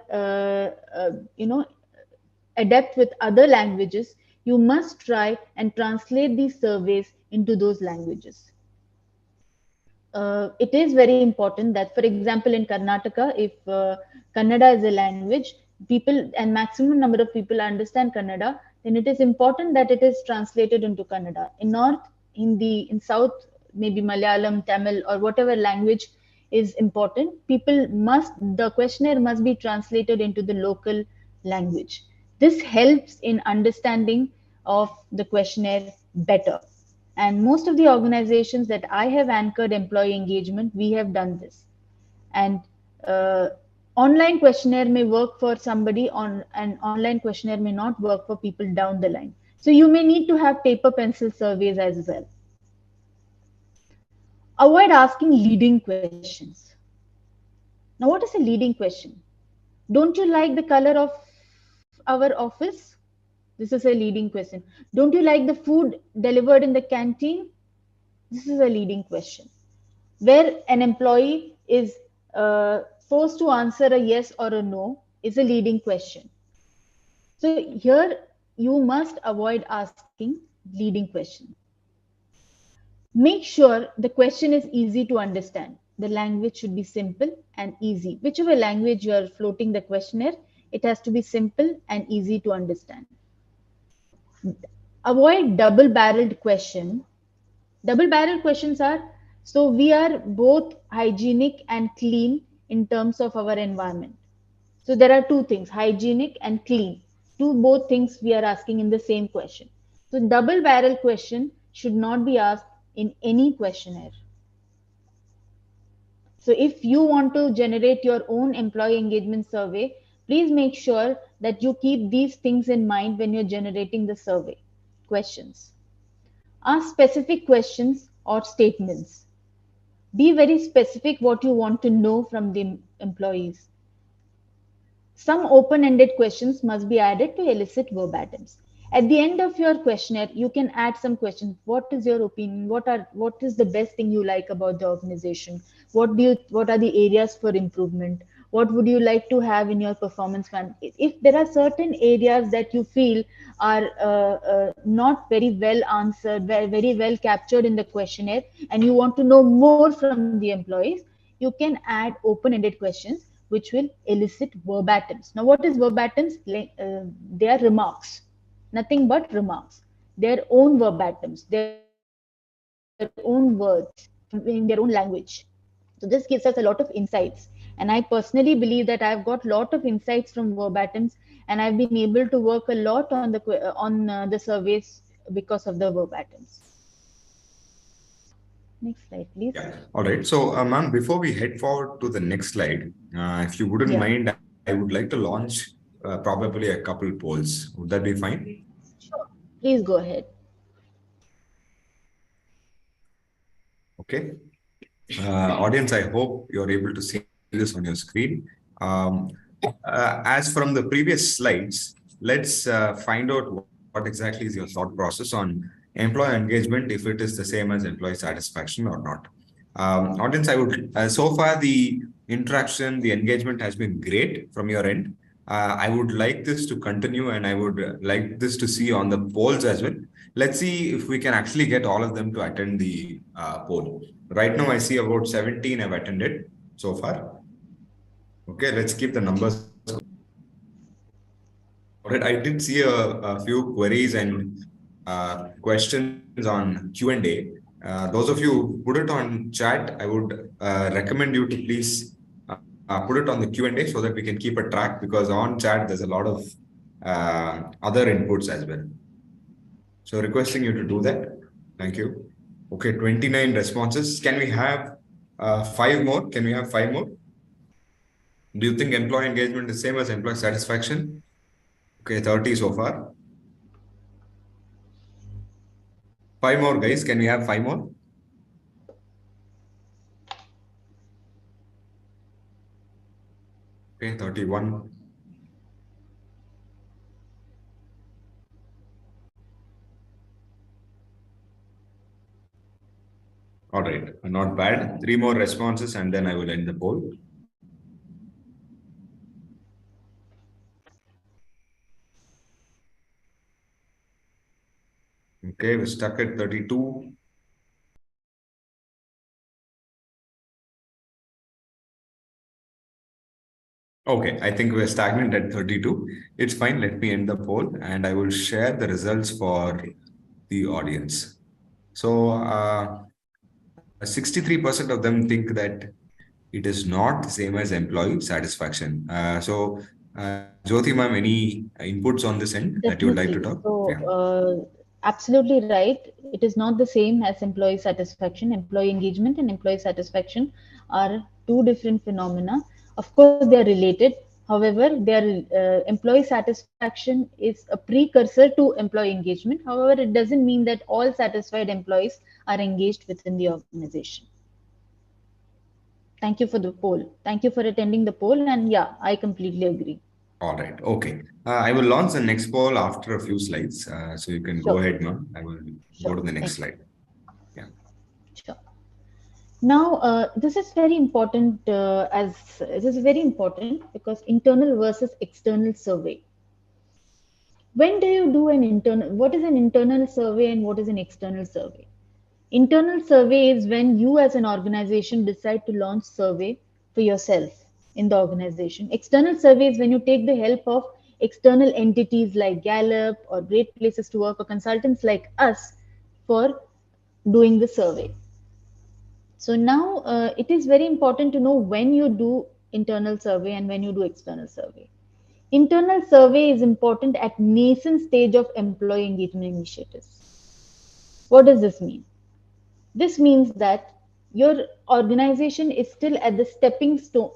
adept with other languages, you must try and translate these surveys into those languages. it is very important that, for example, in Karnataka, if Kannada is a language, people and maximum number of people understand Kannada, then it is important that it is translated into Kannada. In North, Hindi, in South, maybe Malayalam, Tamil, or whatever language is important, the questionnaire must be translated into the local language. This helps in understanding of the questionnaire better. And most of the organizations that I have anchored employee engagement, we have done this. And uh, online questionnaire may work for somebody on an online questionnaire may not work for people down the line. So you may need to have paper pencil surveys as well. Avoid asking leading questions. Now, what is a leading question? Don't you like the color of our office? This is a leading question. Don't you like the food delivered in the canteen? This is a leading question, where an employee is forced to answer a yes or a no is a leading question. So here you must avoid asking leading questions. Make sure the question is easy to understand. The language should be simple and easy. Whichever language you are floating the questionnaire, it has to be simple and easy to understand. Avoid double barreled question. Double barrel questions are, so we are both hygienic and clean in terms of our environment. So there are two things, hygienic and clean. Two both things we are asking in the same question. So double barrel question should not be asked in any questionnaire. So if you want to generate your own employee engagement survey, please make sure that you keep these things in mind when you're generating the survey questions. Ask specific questions or statements. Be very specific what you want to know from the employees. Some open-ended questions must be added to elicit verbatims. At the end of your questionnaire, you can add some questions. What is your opinion? What is the best thing you like about the organization? What are the areas for improvement? What would you like to have in your performance plan? If there are certain areas that you feel are not very well answered, very well captured in the questionnaire, and you want to know more from the employees, you can add open-ended questions which will elicit verbatims. Now, what is verbatims? They are remarks, nothing but remarks, their own verbatims, their own words in their own language. So this gives us a lot of insights. And I personally believe that I've got a lot of insights from verbatims, and I've been able to work a lot on the surveys because of the verbatims. Next slide, please. Yeah. All right. So, ma'am, before we head forward to the next slide, if you wouldn't Yeah. mind, I would like to launch probably a couple polls. Would that be fine? Sure. Please go ahead. Okay. Audience, I hope you're able to see this on your screen. Um, as from the previous slides, let's find out what exactly is your thought process on employee engagement, if it is the same as employee satisfaction or not. Audience, I would, so far the interaction, the engagement has been great from your end. I would like this to continue, and I would like this to see on the polls as well. Let's see if we can actually get all of them to attend the poll. Right now, I see about 17 have attended so far. Okay, let's keep the numbers. All right, I did see a few queries and questions on Q&A. Those of you put it on chat, I would recommend you to please put it on the Q&A so that we can keep a track, because on chat there's a lot of other inputs as well. So requesting you to do that. Thank you. Okay, 29 responses. Can we have 5 more? Can we have 5 more? Do you think employee engagement is same as employee satisfaction? Okay, 30 so far. 5 more, guys. Can we have 5 more? Okay, 31. All right, not bad. 3 more responses and then I will end the poll. Okay, we're stuck at 32. Okay, I think we're stagnant at 32. It's fine. Let me end the poll and I will share the results for the audience. So, 63% of them think that it is not the same as employee satisfaction. Jyothi ma'am, any inputs on this end that you would like to Definitely. talk? So, Yeah. absolutely right. It is not the same as employee satisfaction. Employee engagement and employee satisfaction are two different phenomena. Of course, they are related. However, employee satisfaction is a precursor to employee engagement. However, it doesn't mean that all satisfied employees are engaged within the organization. Thank you for the poll. Thank you for attending the poll. And yeah, I completely agree. All right. Okay. I will launch the next poll after a few slides. So you can go Sure, ahead, ma'am. I will go sure. to the next Thank you. slide. Yeah. Sure. Now, this is very important as this is very important because internal versus external survey. When do you do an internal? What is an internal survey and what is an external survey? Internal survey is when you as an organization decide to launch survey for yourself in the organization. External survey is when you take the help of external entities like Gallup or Great Places to Work or consultants like us for doing the survey. So now it is very important to know when you do internal survey and when you do external survey. Internal survey is important at nascent stage of employee engagement initiatives. What does this mean? This means that your organization is still at the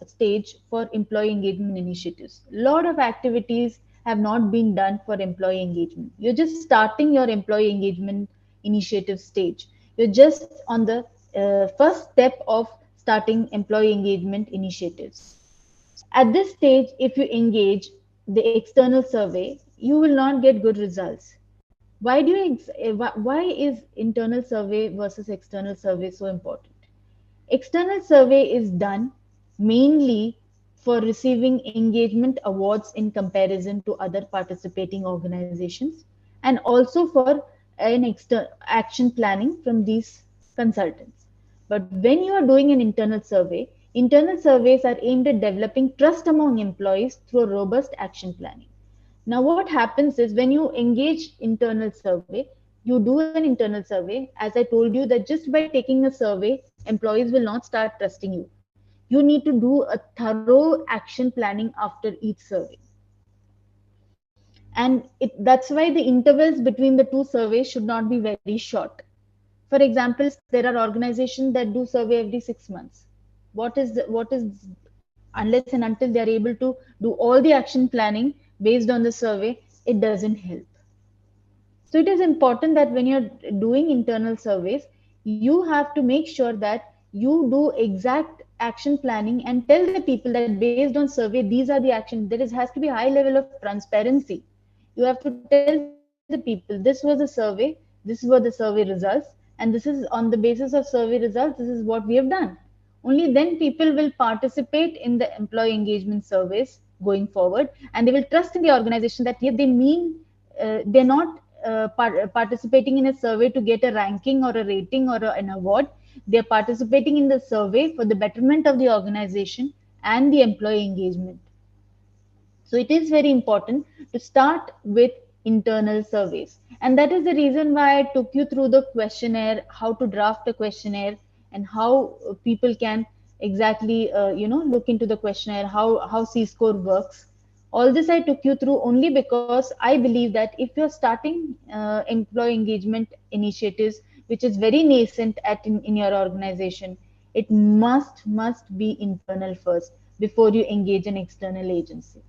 stage for employee engagement initiatives. A lot of activities have not been done for employee engagement. You're just starting your employee engagement initiative stage. You're just on the first step of starting employee engagement initiatives. At this stage, if you engage the external survey, you will not get good results. Why is internal survey versus external survey so important? External survey is done mainly for receiving engagement awards in comparison to other participating organizations and also for an action planning from these consultants. But when you are doing an internal surveys are aimed at developing trust among employees through a robust action planning. Now, what happens is when you engage internal survey, you do an internal survey. As I told you, that just by taking a survey, employees will not start trusting you. You need to do a thorough action planning after each survey. And that's why the intervals between the two surveys should not be very short. For example, there are organizations that do survey every 6 months. What is unless and until they are able to do all the action planning based on the survey, it doesn't help. So it is important that when you're doing internal surveys, you have to make sure that you do exact action planning and tell the people that based on survey, these are the actions. Has to be a high level of transparency. You have to tell the people this was a survey, this were the survey results, and this is on the basis of survey results, this is what we have done. Only then people will participate in the employee engagement surveys going forward, and they will trust in the organization that yeah, they're not participating in a survey to get a ranking or a rating or an award. They're participating in the survey for the betterment of the organization and the employee engagement. So it is very important to start with internal surveys. And that is the reason why I took you through the questionnaire, how to draft a questionnaire, and how people can exactly, look into the questionnaire, how C-score works. All this I took you through only because I believe that if you're starting employee engagement initiatives, which is very nascent in your organization, it must be internal first before you engage an external agency.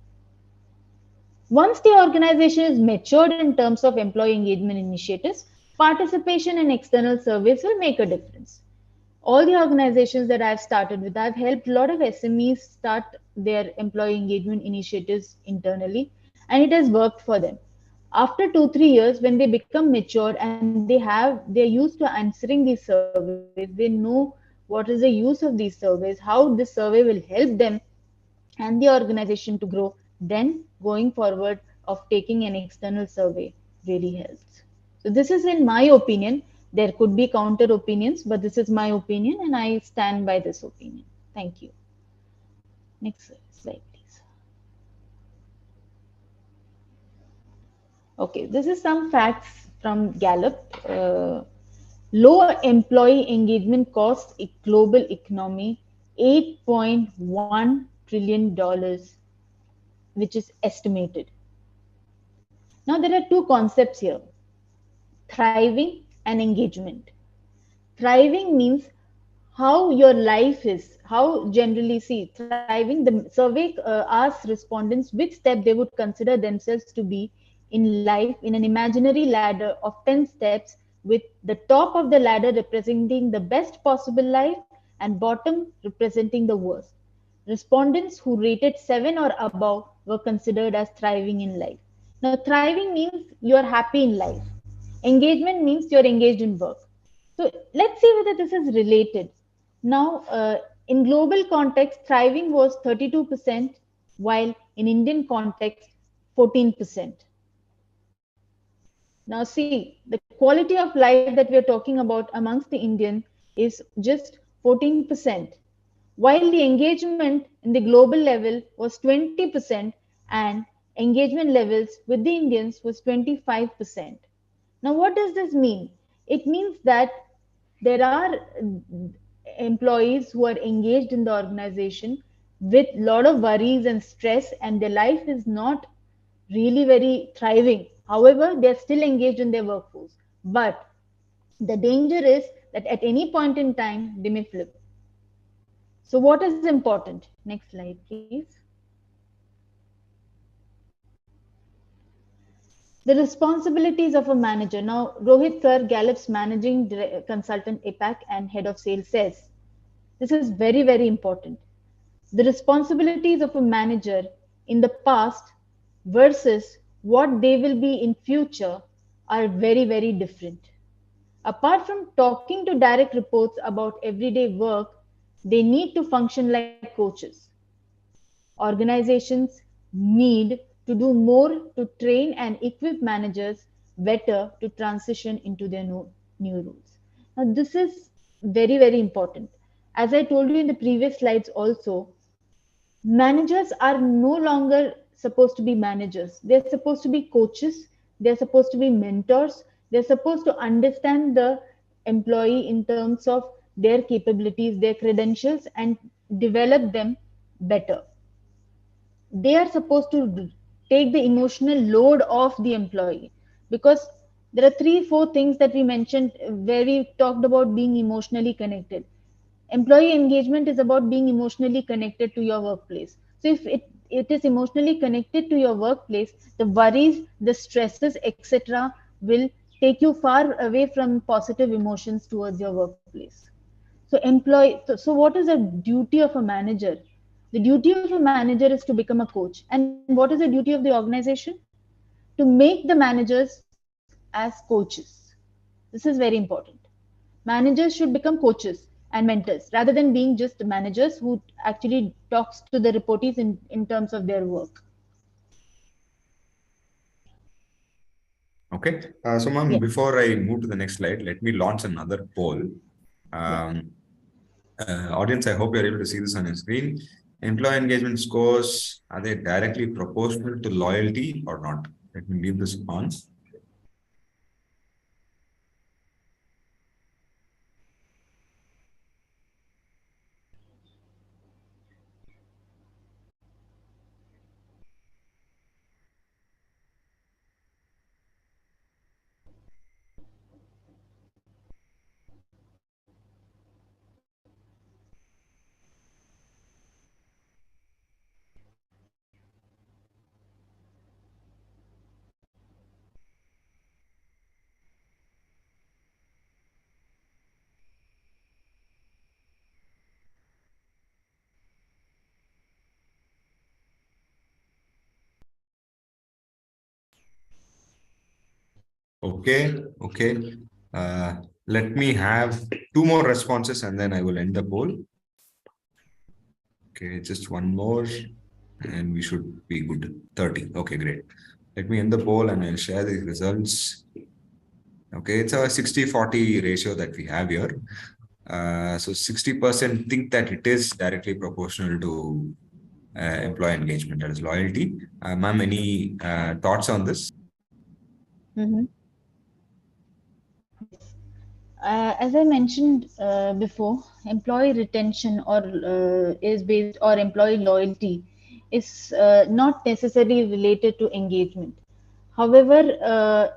Once the organization is matured in terms of employee engagement initiatives, participation in external surveys will make a difference. All the organizations that I've started with, I've helped a lot of SMEs start their employee engagement initiatives internally, and it has worked for them. After 2, 3 years, when they become matured and they're used to answering these surveys, they know what is the use of these surveys, how this survey will help them and the organization to grow, then going forward of taking an external survey really helps. So this is in my opinion. There could be counter opinions, but this is my opinion and I stand by this opinion. Thank you. Next slide, please. Okay, this is some facts from Gallup. Low employee engagement costs a global economy $8.1 trillion, which is estimated. Now, there are two concepts here: thriving and engagement. Thriving means how your life is, how generally see thriving. The survey asks respondents which step they would consider themselves to be in life in an imaginary ladder of 10 steps, with the top of the ladder representing the best possible life and bottom representing the worst. Respondents who rated 7 or above were considered as thriving in life. Now, thriving means you're happy in life. Engagement means you're engaged in work. So let's see whether this is related. Now, in global context, thriving was 32%, while in Indian context, 14%. Now, see, the quality of life that we are talking about amongst the Indian is just 14%, while the engagement in the global level was 20% and engagement levels with the Indians was 25%. Now, what does this mean? It means that there are employees who are engaged in the organization with a lot of worries and stress, and their life is not really very thriving. However, they're still engaged in their workforce. But the danger is that at any point in time, they may flip. So, what is important? Next slide, please. The responsibilities of a manager. Now, Rohit Kar, Gallup's managing consultant APAC and head of sales, says this is very, very important. The responsibilities of a manager in the past versus what they will be in future are very, very different. Apart from talking to direct reports about everyday work, they need to function like coaches. Organizations need to do more to train and equip managers better to transition into their new roles. Now, this is very, very important. As I told you in the previous slides also, managers are no longer supposed to be managers. They're supposed to be coaches. They're supposed to be mentors. They're supposed to understand the employee in terms of their capabilities, their credentials, and develop them better. They are supposed to take the emotional load off the employee, because there are 3 4 things that we mentioned where we talked about being emotionally connected. Employee engagement is about being emotionally connected to your workplace. So if it is emotionally connected to your workplace, the worries, the stresses, etc., will take you far away from positive emotions towards your workplace. So what is the duty of a manager? The duty of a manager is to become a coach. And what is the duty of the organization? To make the managers as coaches. This is very important. Managers should become coaches and mentors rather than being just managers who actually talks to the reportees in terms of their work. Okay. So, ma'am, Yeah, before I move to the next slide, let me launch another poll. yeah. Audience, I hope you're able to see this on your screen. Employee engagement scores, are they directly proportional to loyalty or not? Let me leave this on. Okay, okay. Let me have 2 more responses and then I will end the poll. Okay, just one more and we should be good. 30. Okay, great. Let me end the poll and I'll share the results. Okay, it's a 60-40 ratio that we have here. So 60% think that it is directly proportional to employee engagement, that is loyalty. Ma'am, any thoughts on this? Mm-hmm. Yes. As I mentioned before, employee retention or is based or employee loyalty is not necessarily related to engagement. However,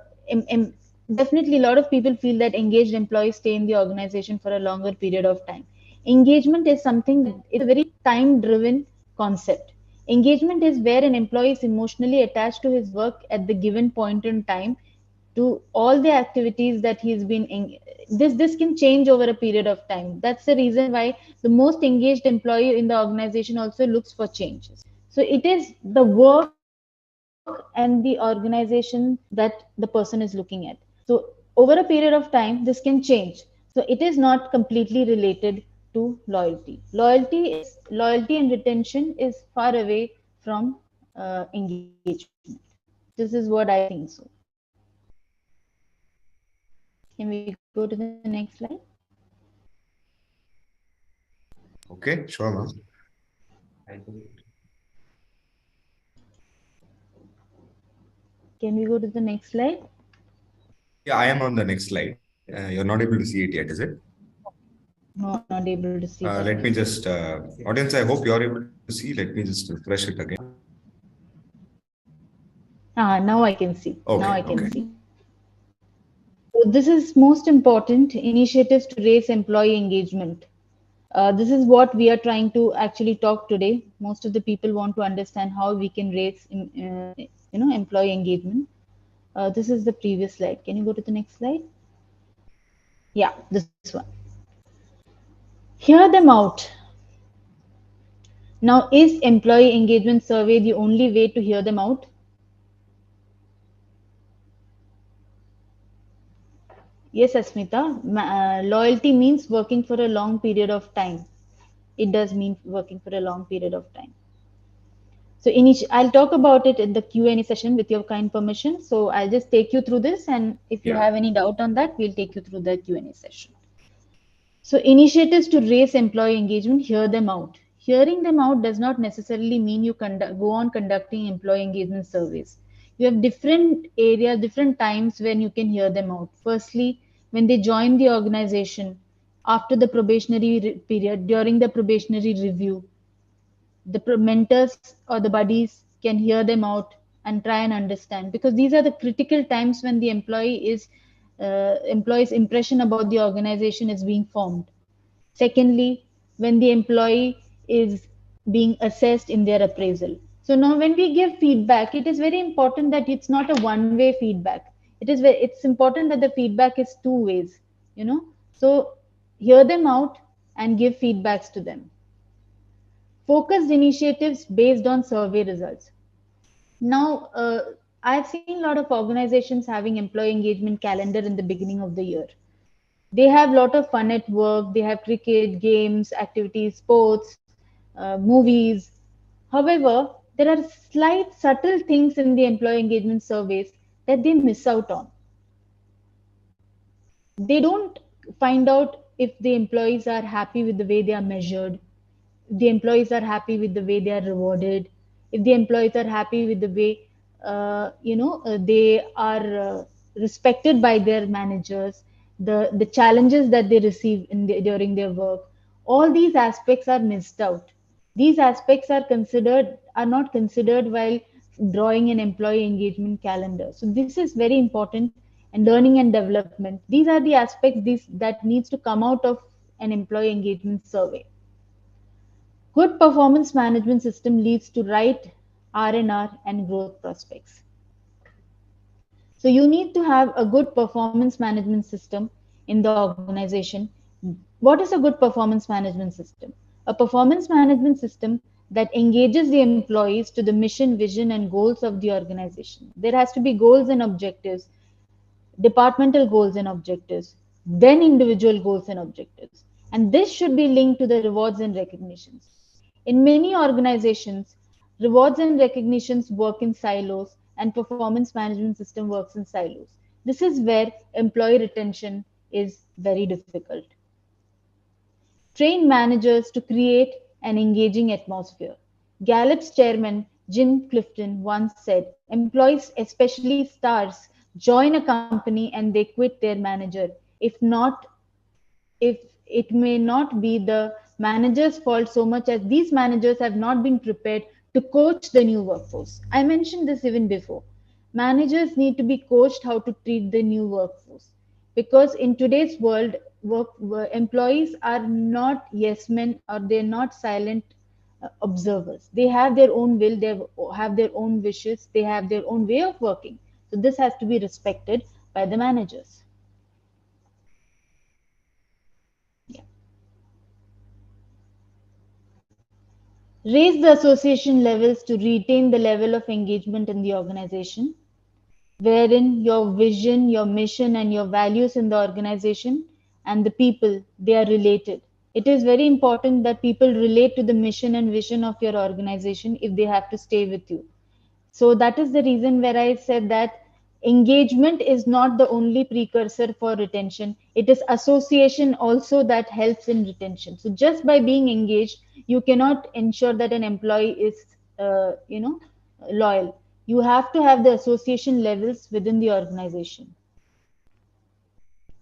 definitely a lot of people feel that engaged employees stay in the organization for a longer period of time. Engagement is something that it's a very time-driven concept. Engagement is where an employee is emotionally attached to his work at the given point in time to all the activities that he's been in. This can change over a period of time. That's the reason why the most engaged employee in the organization also looks for changes. So it is the work and the organization that the person is looking at. So over a period of time this can change. So it is not completely related to loyalty. Loyalty and retention is far away from engagement. This is what I think so. Can we go to the next slide? Okay, sure, ma'am. Can we go to the next slide? Yeah, I am on the next slide. You're not able to see it yet, is it? No, not able to see that. Let me just, audience, I hope you're able to see. Let me just refresh it again. Now I can see. Now Okay, I can okay. see. So this is most important initiatives to raise employee engagement. This is what we are trying to actually talk today. Most of the people want to understand how we can raise, employee engagement. This is the previous slide. Can you go to the next slide? Yeah, this one. Hear them out. Now, is employee engagement survey the only way to hear them out? Yes, Asmita. Loyalty means working for a long period of time. It does mean working for a long period of time. So I'll talk about it in the Q&A session with your kind permission. So I'll just take you through this, and if you Yeah. have any doubt on that, we'll take you through the Q&A session. So initiatives to raise employee engagement, hear them out. Hearing them out does not necessarily mean you go on conducting employee engagement surveys. You have different areas, different times when you can hear them out. Firstly, when they join the organization, after the probationary period, during the probationary review, the mentors or the buddies can hear them out and try and understand, because these are the critical times when the employee's impression about the organization is being formed. Secondly, when the employee is being assessed in their appraisal. So now when we give feedback, it is very important that it's not a one-way feedback. It's important that the feedback is two ways, you know. So hear them out and give feedbacks to them. Focused initiatives based on survey results. Now, I've seen a lot of organizations having employee engagement calendar in the beginning of the year. They have a lot of fun at work. They have cricket, games, activities, sports, movies. However, there are slight subtle things in the employee engagement surveys that they miss out on. They don't find out if the employees are happy with the way they are measured, if the employees are happy with the way they are rewarded, if the employees are happy with the way they are respected by their managers, the challenges that they receive during their work. All these aspects are missed out. These aspects are not considered while drawing an employee engagement calendar. So this is very important. And learning and development, these are the aspects that needs to come out of an employee engagement survey. Good performance management system leads to right R&R and growth prospects. So you need to have a good performance management system in the organization. What is a good performance management system? A performance management system that engages the employees to the mission, vision, and goals of the organization. There has to be goals and objectives, departmental goals and objectives, then individual goals and objectives. And this should be linked to the rewards and recognitions. In many organizations, rewards and recognitions work in silos and performance management system works in silos. This is where employee retention is very difficult. Train managers to create an engaging atmosphere. Gallup's chairman, Jim Clifton, once said, employees, especially stars, join a company and they quit their manager. If not, if it may not be the manager's fault so much as these managers have not been prepared to coach the new workforce. I mentioned this even before. Managers need to be coached how to treat the new workforce, because in today's world, employees are not yes men, or they're not silent observers. They have their own will, they have their own wishes, they have their own way of working. So this has to be respected by the managers. Yeah. Raise the association levels to retain the level of engagement in the organization, wherein your vision, your mission, and your values in the organization and the people, they are related. It is very important that people relate to the mission and vision of your organization if they have to stay with you. So that is the reason where I said that engagement is not the only precursor for retention. It is association also that helps in retention. So just by being engaged, you cannot ensure that an employee is, loyal. You have to have the association levels within the organization.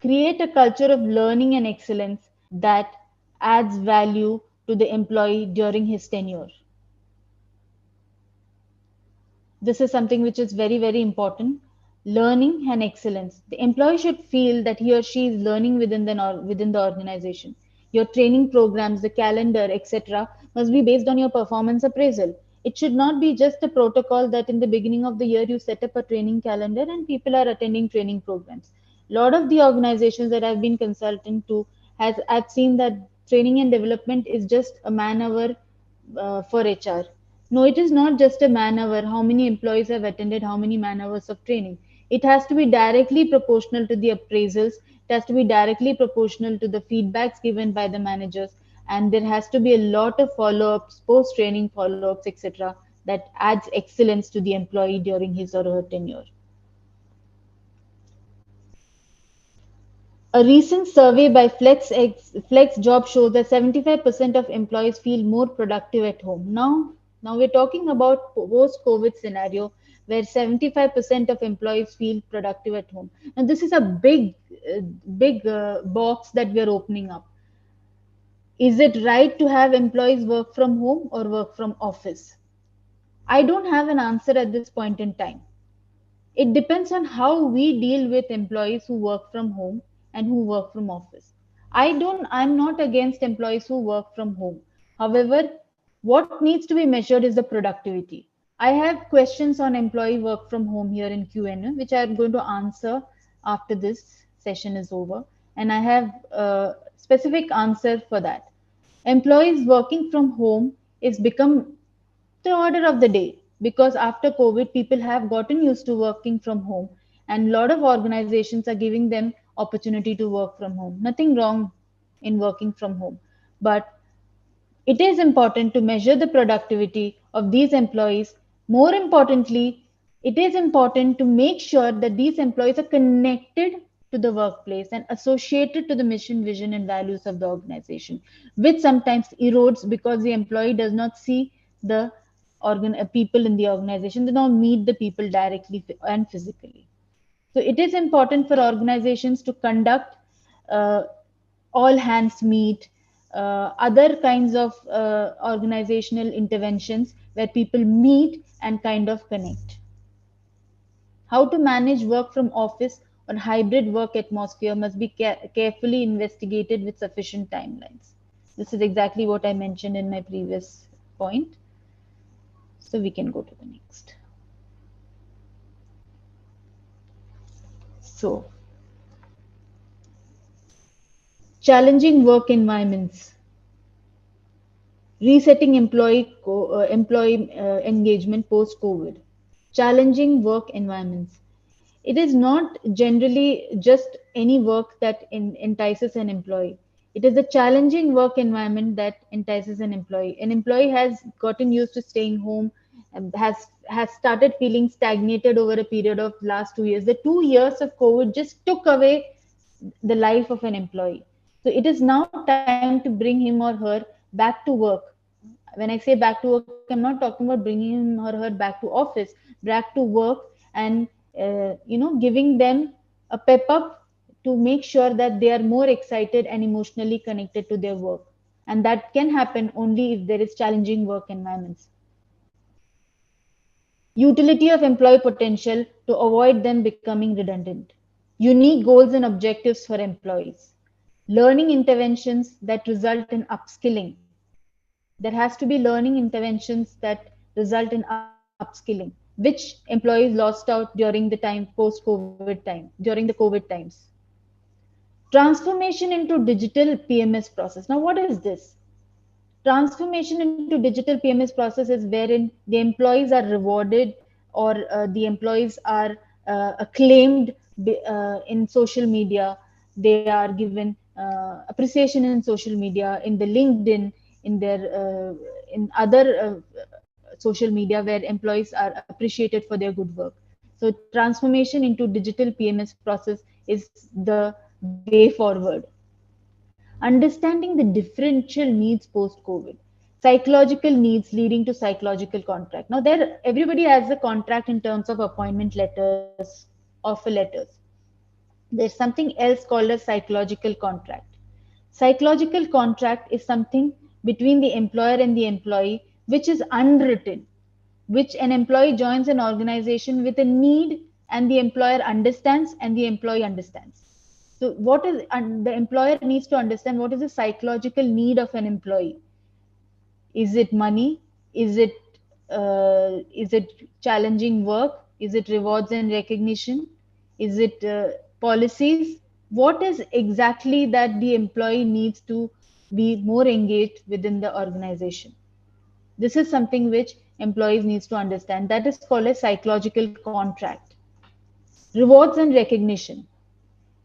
Create a culture of learning and excellence that adds value to the employee during his tenure. This is something which is very, very important. Learning and excellence. The employee should feel that he or she is learning within the organization. Your training programs, the calendar, etc., must be based on your performance appraisal. It should not be just a protocol that in the beginning of the year you set up a training calendar and people are attending training programs. A lot of the organizations that I've been consultant to has I've seen that training and development is just a man hour for HR. No, it is not just a man hour. How many employees have attended how many man hours of training? It has to be directly proportional to the appraisals. It has to be directly proportional to the feedbacks given by the managers. And there has to be a lot of follow ups, post training follow ups, etc., that adds excellence to the employee during his or her tenure. A recent survey by FlexJob shows that 75% of employees feel more productive at home. Now we're talking about post-COVID scenario where 75% of employees feel productive at home. Now this is a big box that we're opening up. Is it right to have employees work from home or work from office? I don't have an answer at this point in time. It depends on how we deal with employees who work from home and who work from office. I'm not against employees who work from home. However, what needs to be measured is the productivity. I have questions on employee work from home here in Q&A, which I'm going to answer after this session is over. And I have a specific answer for that. Employees working from home is become the order of the day, because after COVID people have gotten used to working from home, and a lot of organizations are giving them opportunity to work from home. Nothing wrong in working from home, but it is important to measure the productivity of these employees. More importantly, it is important to make sure that these employees are connected to the workplace and associated to the mission, vision, and values of the organization, which sometimes erodes because the employee does not see the people in the organization, they don't meet the people directly and physically. So it is important for organizations to conduct uh, all hands meet, other kinds of organizational interventions where people meet and kind of connect. How to manage work from office or hybrid work atmosphere must be carefully investigated with sufficient timelines. This is exactly what I mentioned in my previous point. So we can go to the next. So, challenging work environments, resetting employee engagement post COVID, challenging work environments. It is not generally just any work that entices an employee. It is the challenging work environment that entices an employee. An employee has gotten used to staying home, has started feeling stagnated over a period of last 2 years. The 2 years of COVID just took away the life of an employee. So it is now time to bring him or her back to work. When I say back to work, I'm not talking about bringing him or her back to office, back to work and giving them a pep up to make sure that they are more excited and emotionally connected to their work. And that can happen only if there is challenging work environments. Utility of employee potential to avoid them becoming redundant. Unique goals and objectives for employees. Learning interventions that result in upskilling. There has to be learning interventions that result in upskilling, which employees lost out during the time post COVID time, during the COVID times. Transformation into digital PMS process. Now, what is this? Transformation into digital PMS process is wherein the employees are rewarded or the employees are acclaimed in social media. They are given appreciation in social media, in the LinkedIn, in their in other social media where employees are appreciated for their good work. So transformation into digital PMS process is the way forward. Understanding the differential needs post COVID, psychological needs leading to psychological contract. Now there everybody has a contract in terms of appointment letters, offer letters. There's something else called a psychological contract. Psychological contract is something between the employer and the employee which is unwritten, which an employee joins an organization with a need and the employer understands and the employee understands. So what is, and the employer needs to understand what is the psychological need of an employee. Is it money? Is it challenging work? Is it rewards and recognition? Is it policies? What is exactly that the employee needs to be more engaged within the organization? This is something which employees needs to understand. That is called a psychological contract. Rewards and recognition.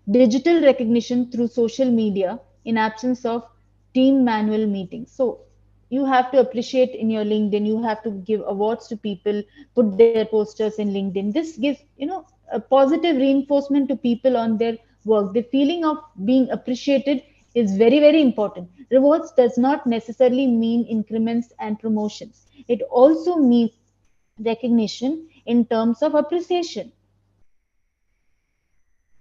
Digital recognition through social media in absence of team manual meetings. So you have to appreciate in your LinkedIn, you have to give awards to people, put their posters in LinkedIn. This gives, a positive reinforcement to people on their work. The feeling of being appreciated is very, very important. Rewards does not necessarily mean increments and promotions. It also means recognition in terms of appreciation.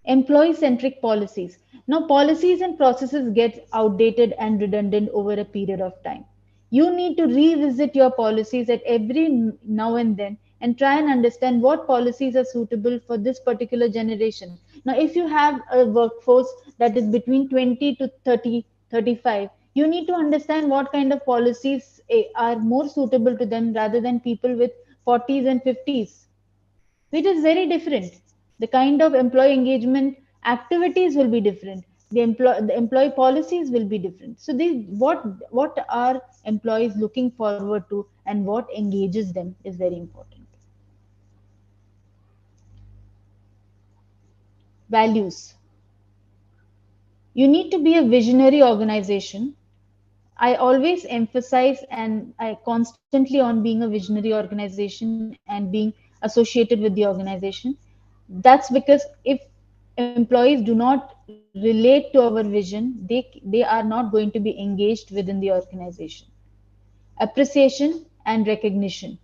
Employee centric policies. Now, policies and processes get outdated and redundant over a period of time. You need to revisit your policies at every now and then and try and understand what policies are suitable for this particular generation. Now, if you have a workforce that is between 20 to 30, 35, you need to understand what kind of policies are more suitable to them rather than people with 40s and 50s. It is very different. The kind of employee engagement activities will be different. The employee policies will be different. So what are employees looking forward to and what engages them is very important. Values. You need to be a visionary organization. I always emphasize and I constantly on being a visionary organization and being associated with the organization. That's because if employees do not relate to our vision, they are not going to be engaged within the organization. Appreciation and recognition,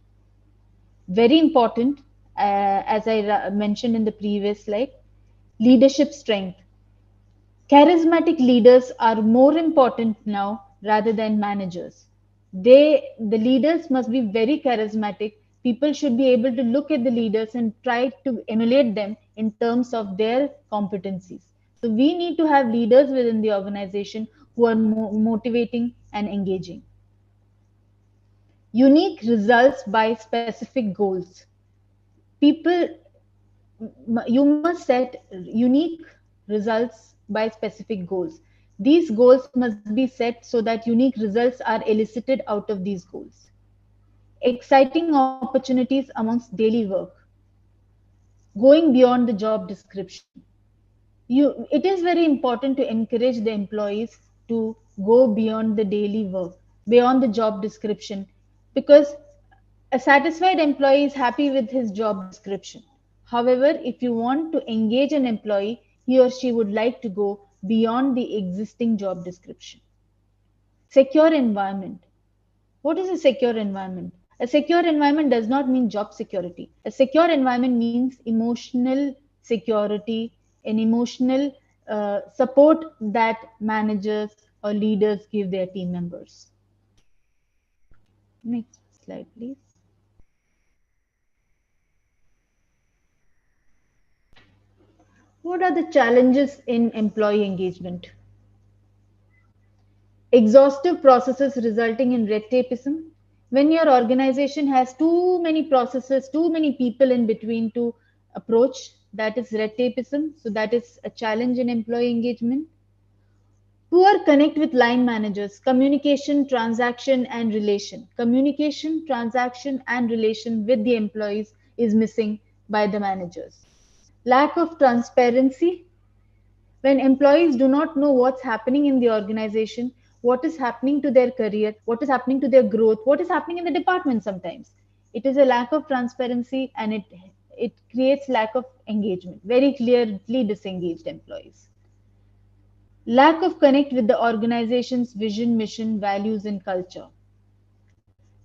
very important. As I mentioned in the previous slide, leadership strength. Charismatic leaders are more important now rather than managers. The leaders must be very charismatic. People should be able to look at the leaders and try to emulate them in terms of their competencies. So we need to have leaders within the organization who are motivating and engaging. Unique results by specific goals. People, you must set unique results by specific goals. These goals must be set so that unique results are elicited out of these goals. Exciting opportunities amongst daily work, going beyond the job description. It is very important to encourage the employees to go beyond the daily work, beyond the job description, because a satisfied employee is happy with his job description. However, if you want to engage an employee, he or she would like to go beyond the existing job description. Secure environment. What is a secure environment? A secure environment does not mean job security. A secure environment means emotional security and emotional support that managers or leaders give their team members. Next slide, please. What are the challenges in employee engagement? Exhaustive processes resulting in red tapeism. When your organization has too many processes, too many people in between to approach, that is red tapeism. So, that is a challenge in employee engagement. Poor connect with line managers, communication, transaction, and relation. Communication, transaction, and relation with the employees is missing by the managers. Lack of transparency. When employees do not know what's happening in the organization, what is happening to their career, what is happening to their growth, what is happening in the department sometimes. It is a lack of transparency and it creates lack of engagement, very clearly disengaged employees. Lack of connect with the organization's vision, mission, values, and culture.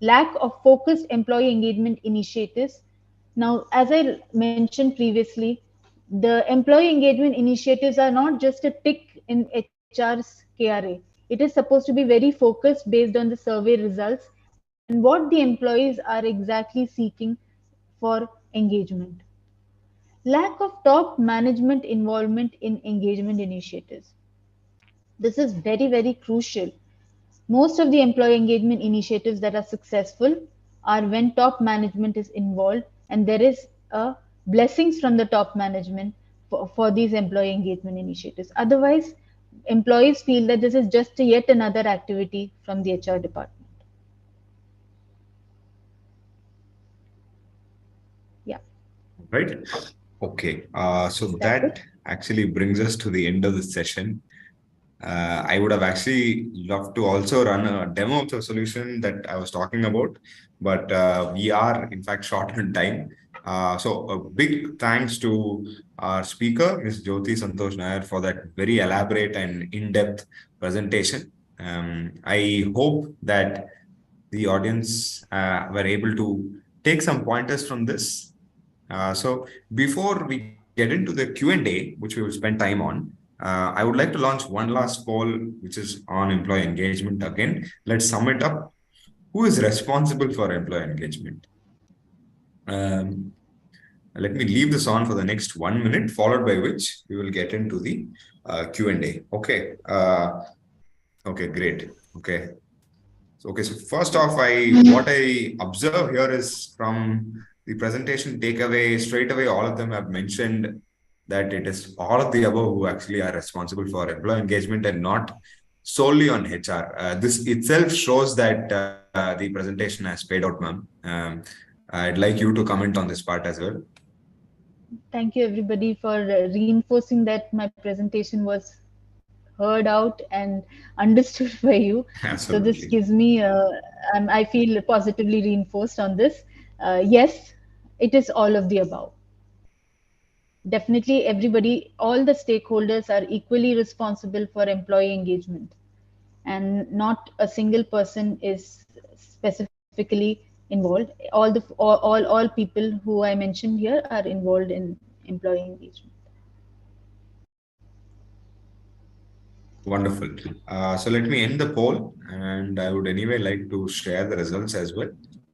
Lack of focused employee engagement initiatives. Now, as I mentioned previously, the employee engagement initiatives are not just a tick in HR's KRA. It is supposed to be very focused based on the survey results and what the employees are exactly seeking for engagement. Lack of top management involvement in engagement initiatives. This is very, very crucial. Most of the employee engagement initiatives that are successful are when top management is involved and there is a blessings from the top management for these employee engagement initiatives. Otherwise, employees feel that this is just yet another activity from the HR department. Yeah, Right. Okay. So that's that it. actually brings us to the end of the session. I would have actually loved to also run a demo of the solution that I was talking about, but we are in fact short on time. So a big thanks to our speaker, Ms. Jyothi Santosh Nair, for that very elaborate and in-depth presentation. I hope that the audience were able to take some pointers from this. So before we get into the Q&A, which we will spend time on, I would like to launch one last poll, which is on employee engagement again. Let's sum it up. Who is responsible for employee engagement? Um, Let me leave this on for the next 1 minute, followed by which we will get into the Q&A. Okay. Okay, great. Okay. So first off, what I observe here is from the presentation takeaway, straight away, all of them have mentioned that it is all of the above who actually are responsible for employee engagement and not solely on HR. This itself shows that the presentation has paid out, ma'am. I'd like you to comment on this part as well. Thank you everybody for reinforcing that my presentation was heard out and understood by you. So this Absolutely. gives me, I feel positively reinforced on this. Yes, it is all of the above. Definitely, everybody, all the stakeholders are equally responsible for employee engagement, and not a single person is specifically involved. All people who I mentioned here are involved in employee engagement. Wonderful. So let me end the poll, and I would anyway like to share the results as well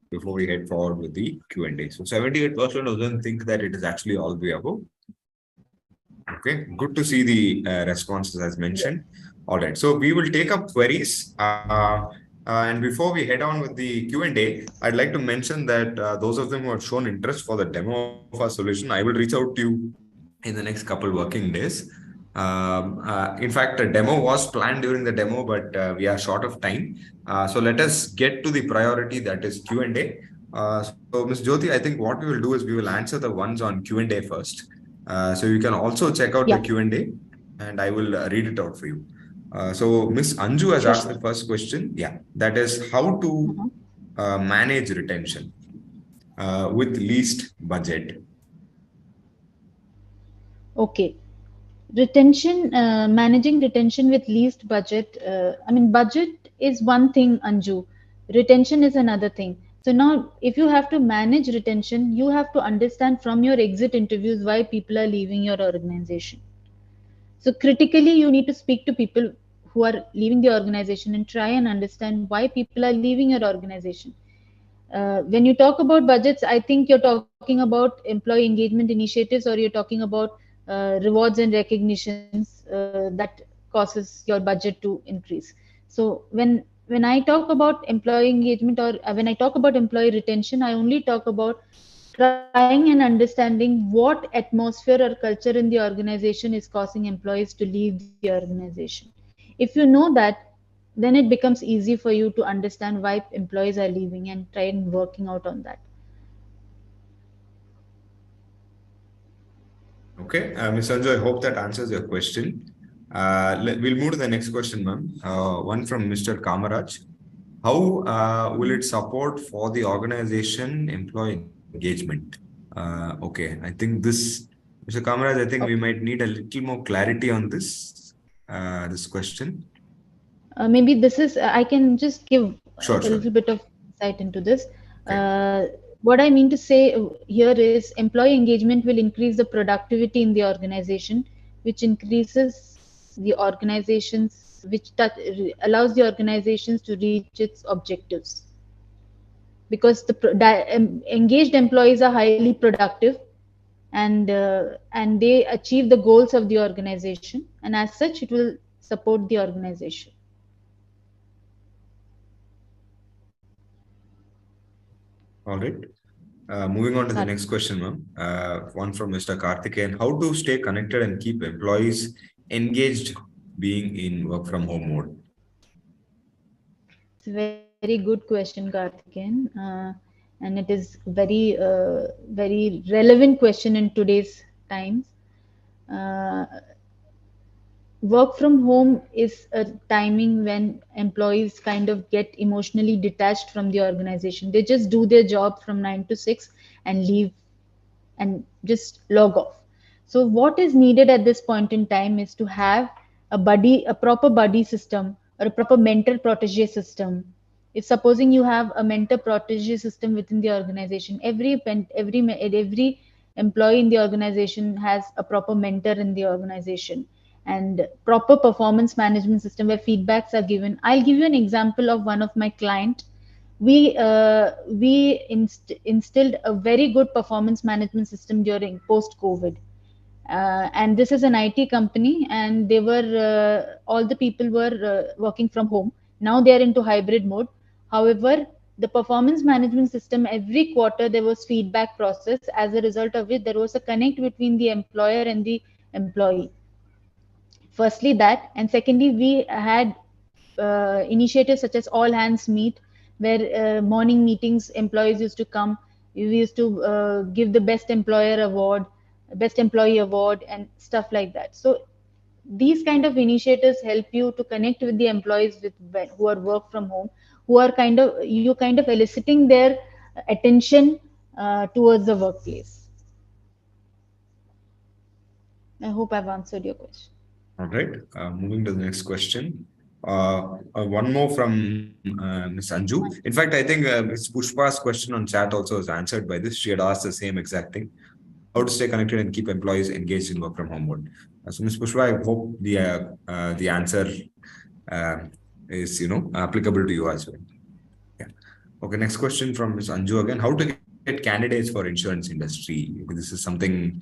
before we head forward with the Q&A. So 78% doesn't think that it is actually all the above. Okay, good to see the responses as Yes. mentioned. All right, so we will take up queries. And before we head on with the Q&A, I'd like to mention that those of them who have shown interest for the demo of our solution, I will reach out to you in the next couple working days. In fact, a demo was planned during the demo, but we are short of time. So let us get to the priority, that is Q&A. So Ms. Jyothi, I think what we will do is we will answer the ones on Q&A first. So you can also check out the Yeah. Q&A and I will read it out for you. So Ms. Anju has Sure. asked the first question. Yeah, that is how to Uh-huh. manage retention with least budget. Okay. Retention, managing retention with least budget. I mean, budget is one thing, Anju. Retention is another thing. So now, if you have to manage retention, you have to understand from your exit interviews why people are leaving your organization. So critically, you need to speak to people who are leaving the organization and try and understand why people are leaving your organization. When you talk about budgets, I think you're talking about employee engagement initiatives, or you're talking about rewards and recognitions that causes your budget to increase. So when I talk about employee engagement, or when I talk about employee retention, I only talk about trying and understanding what atmosphere or culture in the organization is causing employees to leave the organization. If you know that, then it becomes easy for you to understand why employees are leaving and try and working out on that. Okay, Ms. Sanju, I hope that answers your question. We'll move to the next question, ma'am. One from Mr. Kamaraj. How will it support for the organization employee engagement? Okay, I think this, Mr. Kamaraj, I think we might need a little more clarity on this question. Maybe this is, I can just give Sure, a sure. little bit of insight into this. Okay. What I mean to say here is employee engagement will increase the productivity in the organization, which increases the organizations, allows the organizations to reach its objectives. Because engaged employees are highly productive, and they achieve the goals of the organization, and as such it will support the organization. All right. Moving on to the Sorry. next question, ma'am. One from Mr. Karthikeyan. How to stay connected and keep employees engaged being in work from home mode? It's a very good question, Karthikeyan, and it is very relevant question in today's times. Uh, Work from home is a timing when employees kind of get emotionally detached from the organization. They just do their job from 9 to 6 and leave and just log off. So what is needed at this point in time is to have a proper buddy system, or a proper mentor protege system. If supposing you have a mentor protege system within the organization, every employee in the organization has a proper mentor in the organization, and proper performance management system where feedbacks are given. I'll give you an example of one of my client. We instilled a very good performance management system during post COVID, and this is an IT company, and they were all the people were working from home. Now they are into hybrid mode. However, the performance management system, every quarter there was feedback process, as a result of which there was a connect between the employer and the employee. Firstly that, and secondly we had initiatives such as all hands meet, where morning meetings employees used to come. We used to give the best employee award and stuff like that. So these kind of initiatives help you to connect with the employees who are work from home, who are kind of eliciting their attention towards the workplace. I hope I've answered your question. All right. Moving to the next question. One more from Ms. Anju. In fact, I think Ms. Pushpa's question on chat also was answered by this. She had asked the same exact thing. How to stay connected and keep employees engaged in work from home mode. So, Ms. Pushpa, I hope the answer is applicable to you as well. Yeah. Okay. Next question from Ms. Anju again. How to get candidates for insurance industry? This is something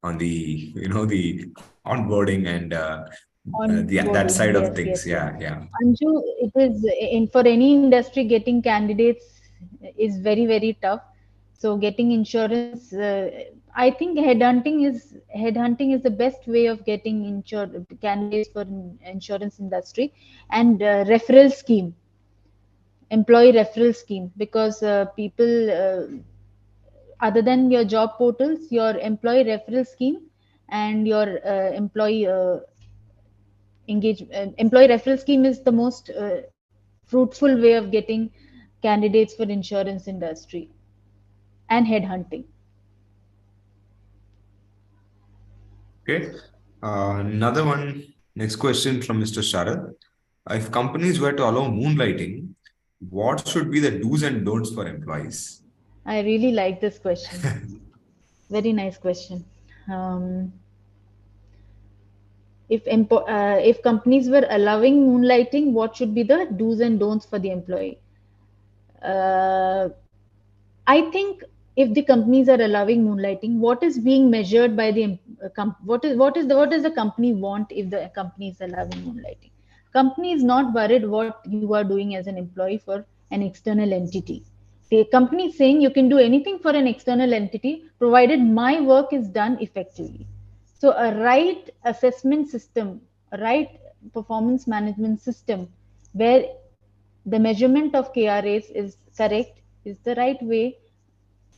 on the the onboarding and that Onboarding, side of yes, things. yes, yes. Yeah. Anju, it is in for any industry, getting candidates is very tough. So getting insurance, I think headhunting is the best way of getting candidates for insurance industry, and employee referral scheme, because people other than your job portals, your employee referral scheme and your employee referral scheme is the most fruitful way of getting candidates for insurance industry and headhunting. Okay. Another one. Next question from Mr. Sharad. If companies were to allow moonlighting, what should be the do's and don'ts for employees? I really like this question. Very nice question. Um, if companies were allowing moonlighting, what should be the do's and don'ts for the employee? Uh, I think if the companies are allowing moonlighting, what is being measured by the what does the company want if the company is allowing moonlighting? Company is not worried what you are doing as an employee for an external entity. The company is saying you can do anything for an external entity provided my work is done effectively. So a right assessment system, a right performance management system where the measurement of KRAs is correct is the right way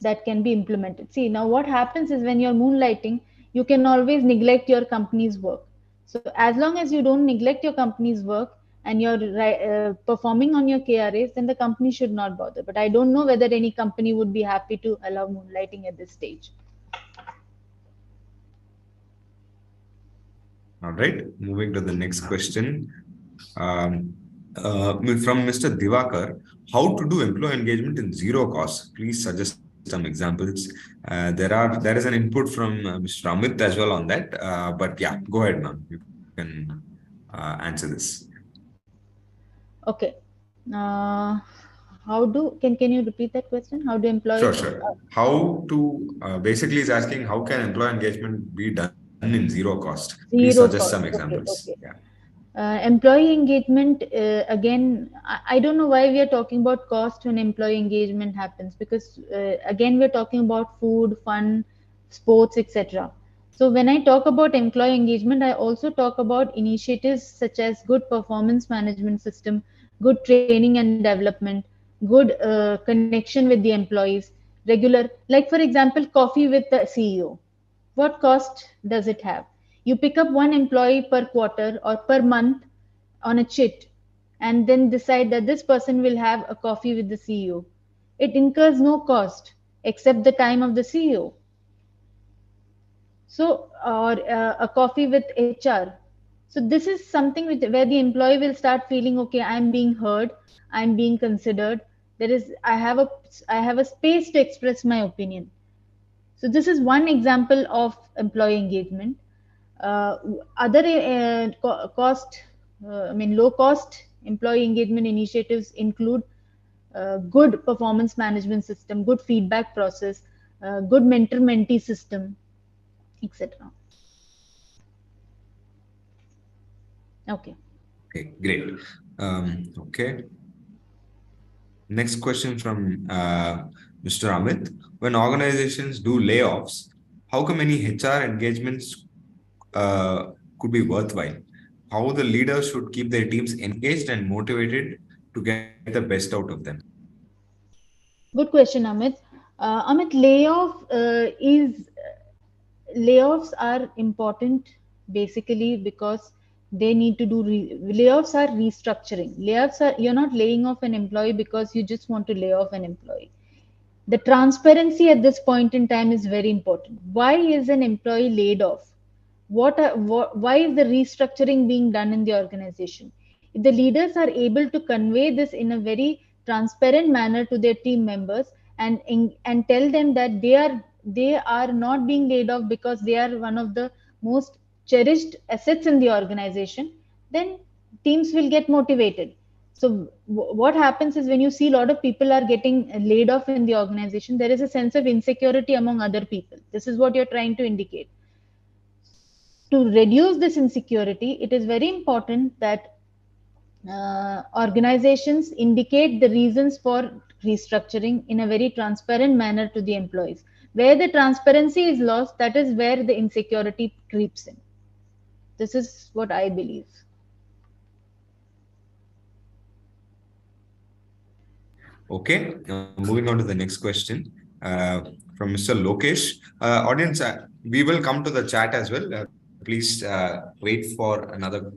that can be implemented. See, now what happens is when you're moonlighting, you can always neglect your company's work. So as long as you don't neglect your company's work and you're performing on your KRAs, then the company should not bother. But I don't know whether any company would be happy to allow moonlighting at this stage. All right, moving to the next question. From Mr. Divakar, how to do employee engagement in zero cost? Please suggest some examples. There is an input from Mr. Amit as well on that. But yeah, go ahead, ma'am. You can answer this. Okay. Uh, how do can you repeat that question? How do Sure, employees? sure. How to basically is asking how can employee engagement be done in zero cost? Please Zero suggest cost. some Okay, examples. okay. Yeah. Employee engagement, again, I don't know why we are talking about cost when employee engagement happens because, again, we're talking about food, fun, sports, etc. So, when I talk about employee engagement, I also talk about initiatives such as good performance management system, good training and development, good connection with the employees, regular, like for example, coffee with the CEO. What cost does it have? You pick up one employee per quarter or per month on a chit and then decide that this person will have a coffee with the CEO. It incurs no cost except the time of the CEO. So, or a coffee with HR. So, this is something where the employee will start feeling, okay, I'm being heard, I'm being considered. I have a space to express my opinion. So this is one example of employee engagement. Uh, Other cost, I mean, low cost employee engagement initiatives include good performance management system, good feedback process, good mentor-mentee system, etc. Okay. Okay, great. Okay. Next question from Mr. Amit. When organizations do layoffs, how come many HR engagements could be worthwhile? How the leaders should keep their teams engaged and motivated to get the best out of them? Good question, Amit. Amit, layoffs are important basically because they need to do layoffs are restructuring. Layoffs are you're not laying off an employee because you just want to lay off an employee. The transparency at this point in time is very important. Why is an employee laid off? Why is the restructuring being done in the organization? If the leaders are able to convey this in a very transparent manner to their team members and tell them that they are not being laid off because they are one of the most cherished assets in the organization, then teams will get motivated. So what happens is when you see a lot of people are getting laid off in the organization, there is a sense of insecurity among other people. This is what you're trying to indicate. To reduce this insecurity, it is very important that organizations indicate the reasons for restructuring in a very transparent manner to the employees. Where the transparency is lost, that is where the insecurity creeps in. This is what I believe. Okay, moving on to the next question from Mr. Lokesh. Audience, we will come to the chat as well. Please wait for another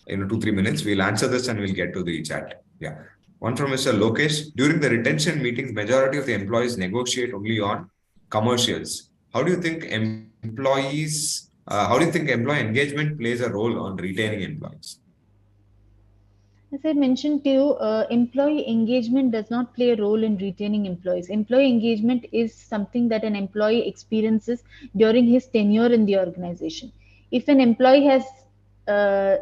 2-3 minutes. We'll answer this and we'll get to the chat. Yeah. One from Mr. Lokesh. During the retention meetings, majority of the employees negotiate only on commercials. How do you think employee engagement plays a role on retaining employees? As I mentioned to you, employee engagement does not play a role in retaining employees. Employee engagement is something that an employee experiences during his tenure in the organization. If an employee has uh,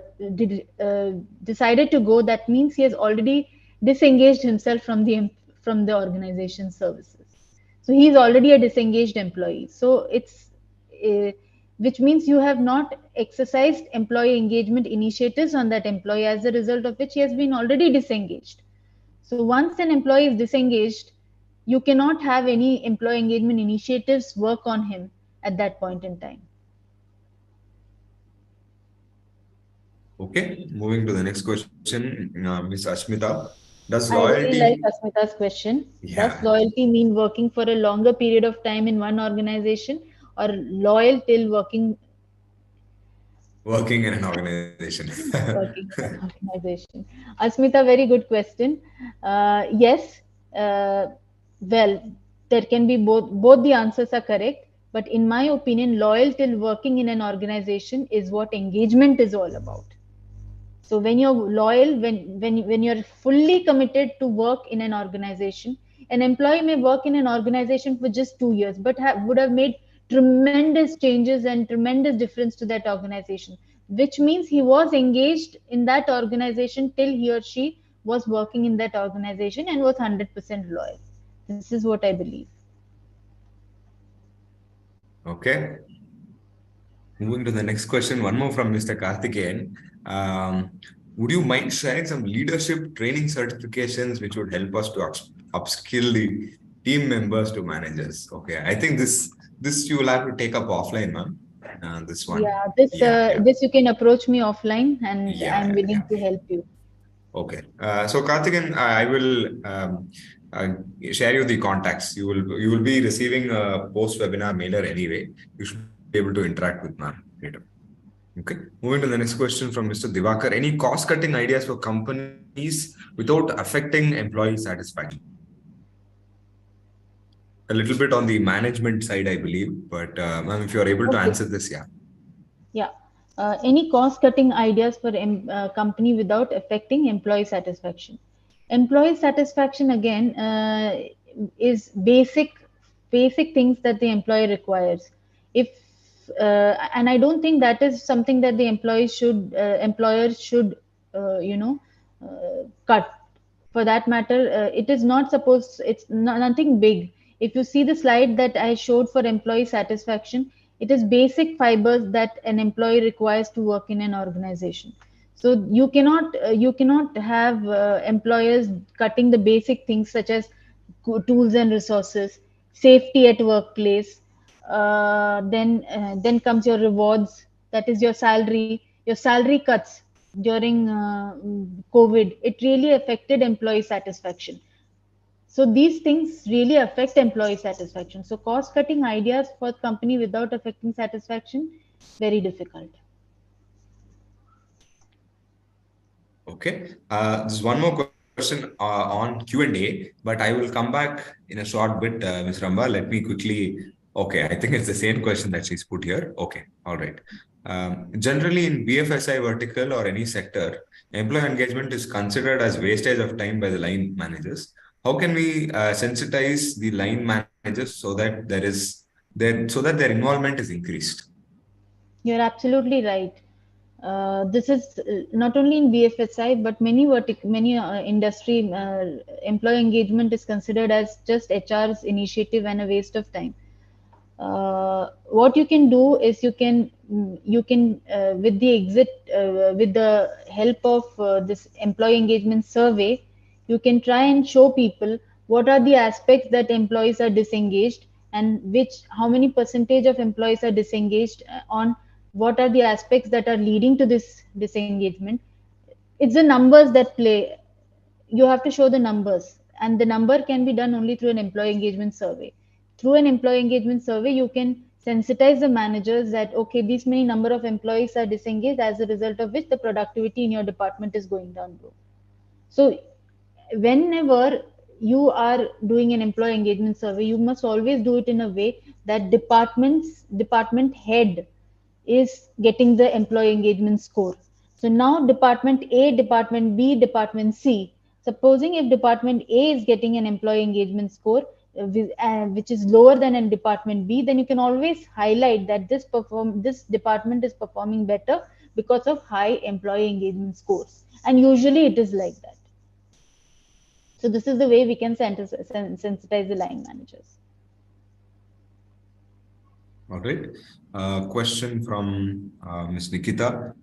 decided to go, that means he has already disengaged himself from the organization services. So he is already a disengaged employee. So it's uh, which means you have not exercised employee engagement initiatives on that employee, as a result of which he has been already disengaged. So once an employee is disengaged, you cannot have any employee engagement initiatives work on him at that point in time. Okay, moving to the next question, Ms. Ashmita. Does I really like loyalty, Asmita's question. Does yeah, loyalty mean working for a longer period of time in one organization, or loyal till working in an organization? working in an organization? Asmita, very good question. Yes, uh, well, there can be both the answers are correct, but in my opinion, loyal till working in an organization is what engagement is all about. So when you're loyal, when you're fully committed to work in an organization, an employee may work in an organization for just 2 years, but would have made tremendous changes and tremendous difference to that organization, which means he was engaged in that organization till he or she was working in that organization and was 100% loyal. This is what I believe. Okay, moving to the next question, one more from Mr. Karthikeyan. Would you mind sharing some leadership training certifications which would help us to upskill the team members to managers? Okay, I think this you will have to take up offline, ma'am. This one, Yeah, this yeah, yeah, this you can approach me offline, and yeah, I'm yeah, willing yeah. to help you. Okay. So Karthikeyan, I will uh, share you the contacts. You will be receiving a post webinar mailer anyway. You should be able to interact with ma'am later. Okay. Moving to the next question from Mr. Divakar. Any cost-cutting ideas for companies without affecting employee satisfaction? A little bit on the management side, I believe, but ma'am, if you are able to Okay. answer this, yeah. Yeah. Any cost-cutting ideas for company without affecting employee satisfaction? Employee satisfaction again is basic things that the employee requires. If and I don't think that is something that the employers should cut. For that matter, it is not supposed. It's nothing big. If you see the slide that I showed for employee satisfaction, it is basic fibers that an employee requires to work in an organization. So you cannot have employers cutting the basic things such as tools and resources, safety at workplace. Then comes your rewards. That is your salary. Your salary cuts during COVID. It really affected employee satisfaction. So these things really affect employee satisfaction. So cost cutting ideas for company without affecting satisfaction, very difficult. Okay. There's one more question on Q&A, but I will come back in a short bit, Ms. Ramba. Let me quickly. Okay, I think it's the same question that she's put here. Okay, all right. Generally, in BFSI vertical or any sector, employee engagement is considered as wastage of time by the line managers. How can we sensitize the line managers so that so that their involvement is increased? You're absolutely right. This is not only in BFSI, but many industry employee engagement is considered as just HR's initiative and a waste of time. What you can do is you can with the help of this employee engagement survey, you can try and show people what are the aspects that employees are disengaged, and which how many percentage of employees are disengaged on what are the aspects that are leading to this disengagement. It's the numbers that play. You have to show the numbers, and the number can be done only through an employee engagement survey. Through an employee engagement survey, you can sensitize the managers that okay, this many number of employees are disengaged, as a result of which the productivity in your department is going down low. So whenever you are doing an employee engagement survey, you must always do it in a way that department head is getting the employee engagement score. So now department A, department B, department C. Supposing if department A is getting an employee engagement score which is lower than in department B, then you can always highlight that this department is performing better because of high employee engagement scores. And usually it is like that. So this is the way we can sensitize the line managers. All right. Question from Ms. Nikita.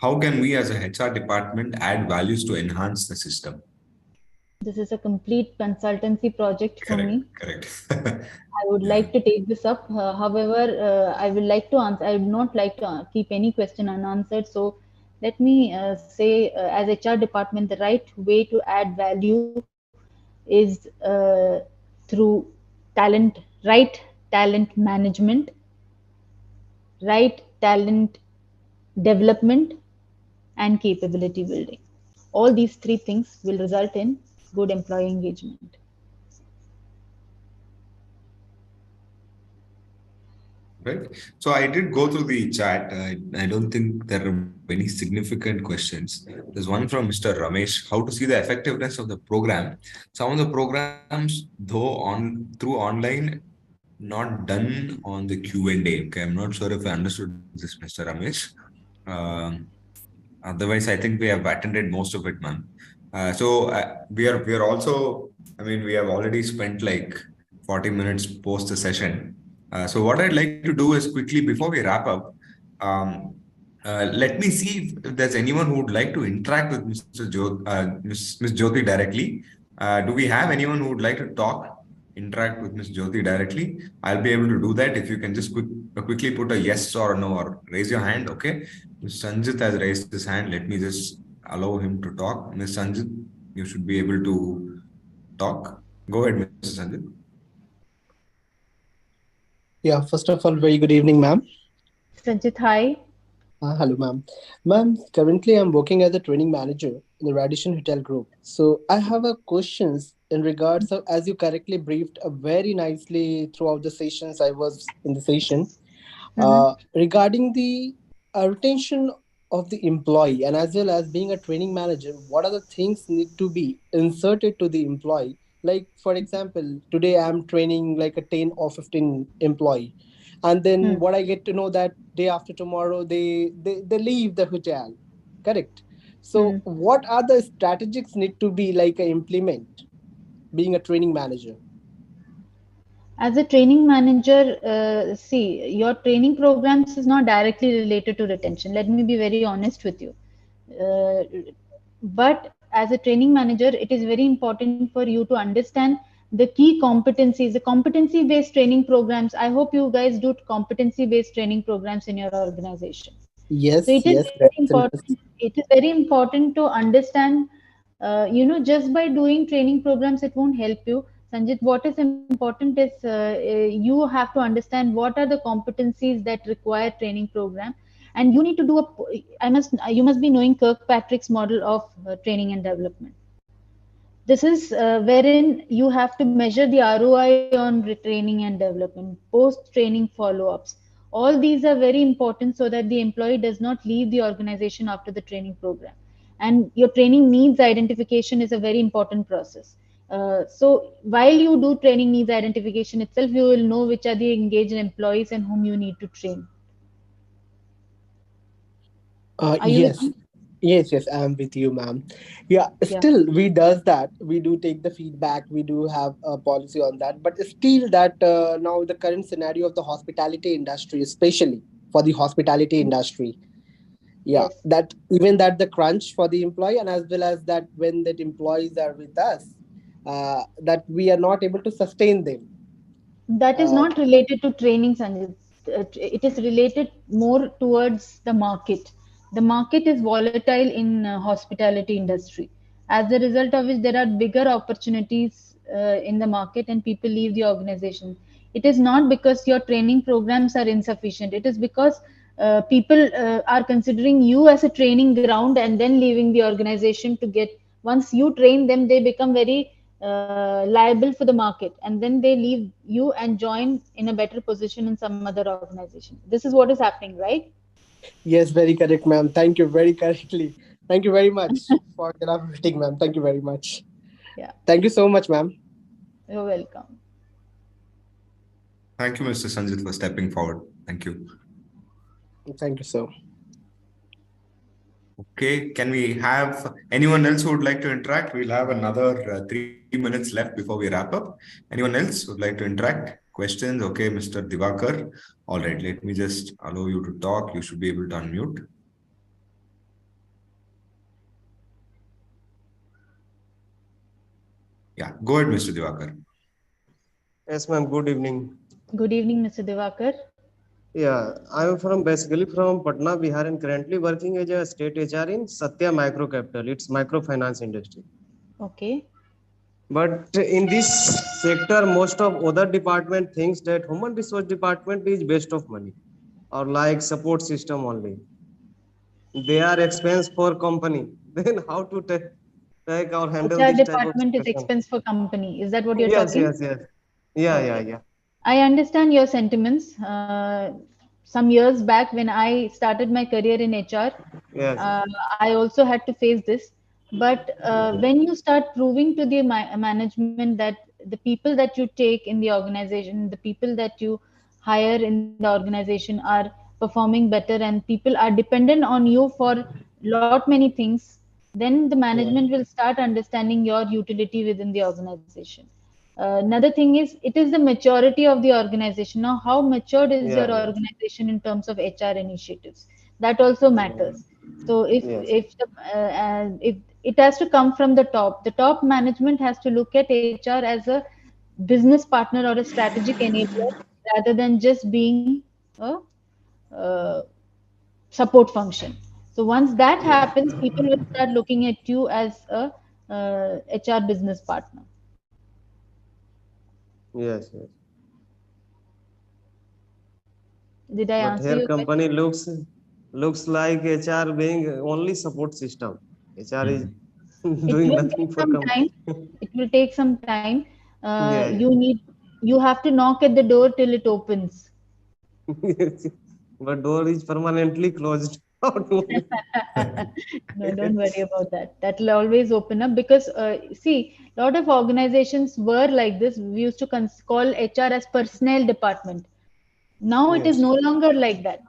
How can we as a HR department add values to enhance the system? This is a complete consultancy project for me. Correct. I would like to take this up. However, I would like to answer. I would not like to keep any question unanswered. So, let me say, as HR department, the right way to add value is through right talent management, right talent development, and capability building. All these three things will result in good employee engagement. Right. So I did go through the chat. I don't think there are any significant questions. There's one from Mr. Ramesh. How to see the effectiveness of the program? Some of the programs, though through online, not done on the Q&A. Okay, I'm not sure if I understood this, Mr. Ramesh. Otherwise, I think we have attended most of it, man. We are also. I mean, we have already spent like 40 minutes post the session. So what I'd like to do is quickly before we wrap up, let me see if there's anyone who would like to interact with Ms. Jyothi directly. Do we have anyone who would like to interact with Ms. Jyothi directly? I'll be able to do that if you can just quickly put a yes or no or raise your hand. Okay. Ms. Sanjit has raised his hand. Let me just allow him to talk. Ms. Sanjit, you should be able to talk. Go ahead, Mr. Sanjit. Yeah, first of all, very good evening, ma'am. Sanjit, hi. Hello, ma'am. Ma'am, currently I'm working as a training manager in the Radisson Hotel Group. So I have a questions in regards of, as you correctly briefed very nicely throughout the sessions I was in the session, regarding the retention of the employee and as well as being a training manager, what are the things need to be inserted to the employee? Like, for example, today I'm training like a 10 or 15 employee, and then what I get to know that day after tomorrow they leave the hotel, correct? So what are the strategies need to be like a implement being a training manager? As a training manager, see, your training programs is not directly related to retention. Let me be very honest with you. uh, but as a training manager, it is very important for you to understand the key competencies, the competency based training programs. I hope you guys do competency based training programs in your organization. So Yes, it is yes, very that's important. interesting. It is very important to understand. Just by doing training programs, it won't help you. Sanjit, what is important is you have to understand what are the competencies that require training program, and you need to do a. You must be knowing Kirkpatrick's model of training and development. This is wherein you have to measure the ROI on training and development, post training follow ups. All these are very important so that the employee does not leave the organization after the training program. And your training needs identification is a very important process. So while you do training needs identification itself, you will know which are the engaged employees and whom you need to train. Are you with Yes, me? yes, yes, I'm with you, ma'am. Yeah, Yeah. still we does that. We do take the feedback. We do have a policy on that. But still, that now the current scenario of the hospitality industry, especially for the hospitality industry, yeah, Yes. that even that the crunch for the employee and as well as that when that employees are with us, that we are not able to sustain them. That is Uh, not related to training, Sanjay. It is related more towards the market. The market is volatile in hospitality industry. As a result of which, there are bigger opportunities in the market, and people leave the organization. It is not because your training programs are insufficient. It is because people are considering you as a training ground and then leaving the organization to get. Once you train them, they become very liable for the market, and then they leave you and join in a better position in some other organization. This is what is happening, right? Yes, very correct, ma'am. Thank you very correctly. Thank you very much for elaborating, ma'am. Thank you very much. Yeah, Thank you so much, ma'am. you're welcome. Thank you, Mr. Sanjit, for stepping forward. Thank you. Thank you so. Okay, can we have anyone else who would like to interact? We'll have another 3 minutes left before we wrap up. Anyone else would like to interact? Questions? Okay, Mr. Divakar. All right, let me just allow you to talk. You should be able to unmute. Yeah, go ahead, Mr. Divakar. Yes, ma'am. Good evening. Good evening, Mr. Divakar. Yeah, I'm from basically from Patna, Bihar, and currently working as a state HR in Satya Micro Capital. It's microfinance industry. Okay. But in this sector, most of other department thinks that human resource department is waste of money or like support system only. They are expense for company. Then how to take or handle HR this type of department is situation? expense for company. Is that what you're Yes, talking? yes, yes. Yeah, yeah, Okay. yeah. I understand your sentiments. Some years back, when I started my career in HR, Yes, I also had to face this. But when you start proving to the management that the people that you take in the organization, the people that you hire in the organization are performing better and people are dependent on you for lot many things, then the yeah, management will start understanding your utility within the organization. Another thing is it is the maturity of the organization. Now, how matured is your yeah, yeah. organization in terms of HR initiatives? That also matters. So Yes, if it has to come from the top management has to look at HR as a business partner or a strategic enabler rather than just being a uh, support function. So once that yes, happens, people will start looking at you as a HR business partner. yes, yes. Did I But answer here your question? company looks like HR being only support system. HR is Mhm. It doing will nothing take for some company. time. It will take some time. Yeah, yeah. You have to knock at the door till it opens. But door is permanently closed. How to? No, don't worry about that. That will always open up because see, a lot of organizations were like this. We used to call HR as personnel department. Now it is Yes. no longer like that.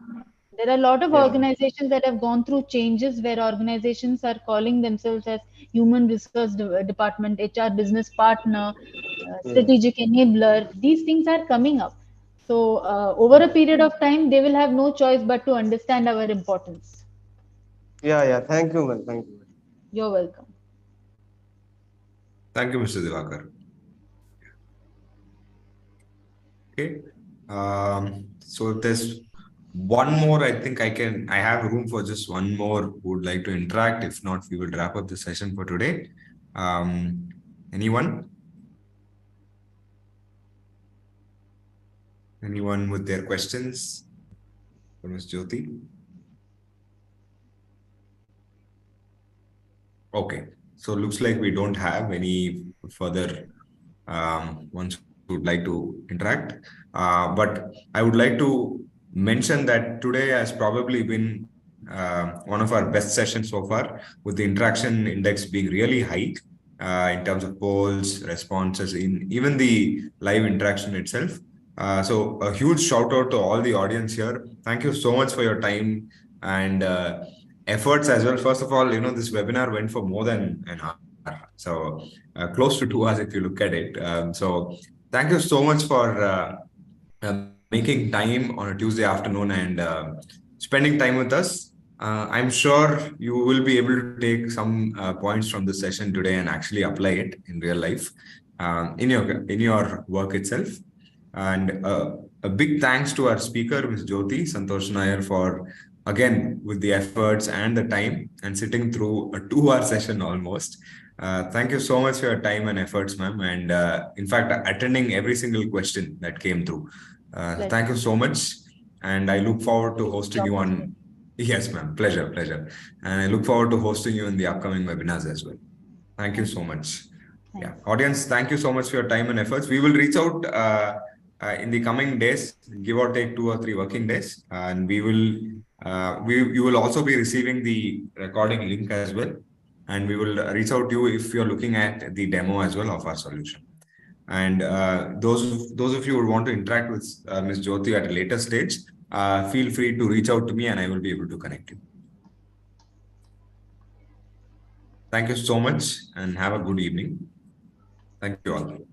There are a lot of Yeah. organizations that have gone through changes where organizations are calling themselves as human resource department, HR business partner, Yeah. strategic enabler. These things are coming up. So, over a period of time, they will have no choice but to understand our importance. Yeah, yeah. Thank you, man. Thank you. You're welcome. Thank you, Mr. Divakar. Okay. So if there's one more, I think I have room for just one more who would like to interact. If not, we will wrap up the session for today. Um, anyone? Anyone with their questions for Ms. Jyothi? Okay. So looks like we don't have any further ones who would like to interact. But I would like to mention that today has probably been one of our best sessions so far, with the interaction index being really high in terms of polls, responses, in even the live interaction itself. So a huge shout out to all the audience here. Thank you so much for your time and efforts as well. First of all, this webinar went for more than an hour. So close to 2 hours if you look at it. So thank you so much for making time on a Tuesday afternoon and spending time with us. I'm sure you will be able to take some points from this session today and actually apply it in real life in your work itself. And a big thanks to our speaker, Ms. Jyothi Santosh Nair, for again with the efforts and the time and sitting through a 2 hour session almost. Thank you so much for your time and efforts, ma'am. And in fact, attending every single question that came through. Pleasure. Thank you so much. And I look forward to Thanks for the hosting you opportunity. on. Yes, ma'am. Pleasure, pleasure. And I look forward to hosting you in the upcoming webinars as well. Thank you Thank so you. much. Yeah, Thanks. audience, thank you so much for your time and efforts. We will reach out in the coming days, give or take 2 or 3 working days, and we will You will also be receiving the recording link as well, and we will reach out to you if you're looking at the demo as well of our solution. And those of you who want to interact with Ms. Jyothi at a later stage, feel free to reach out to me and I will be able to connect you. Thank you so much and have a good evening. Thank you all.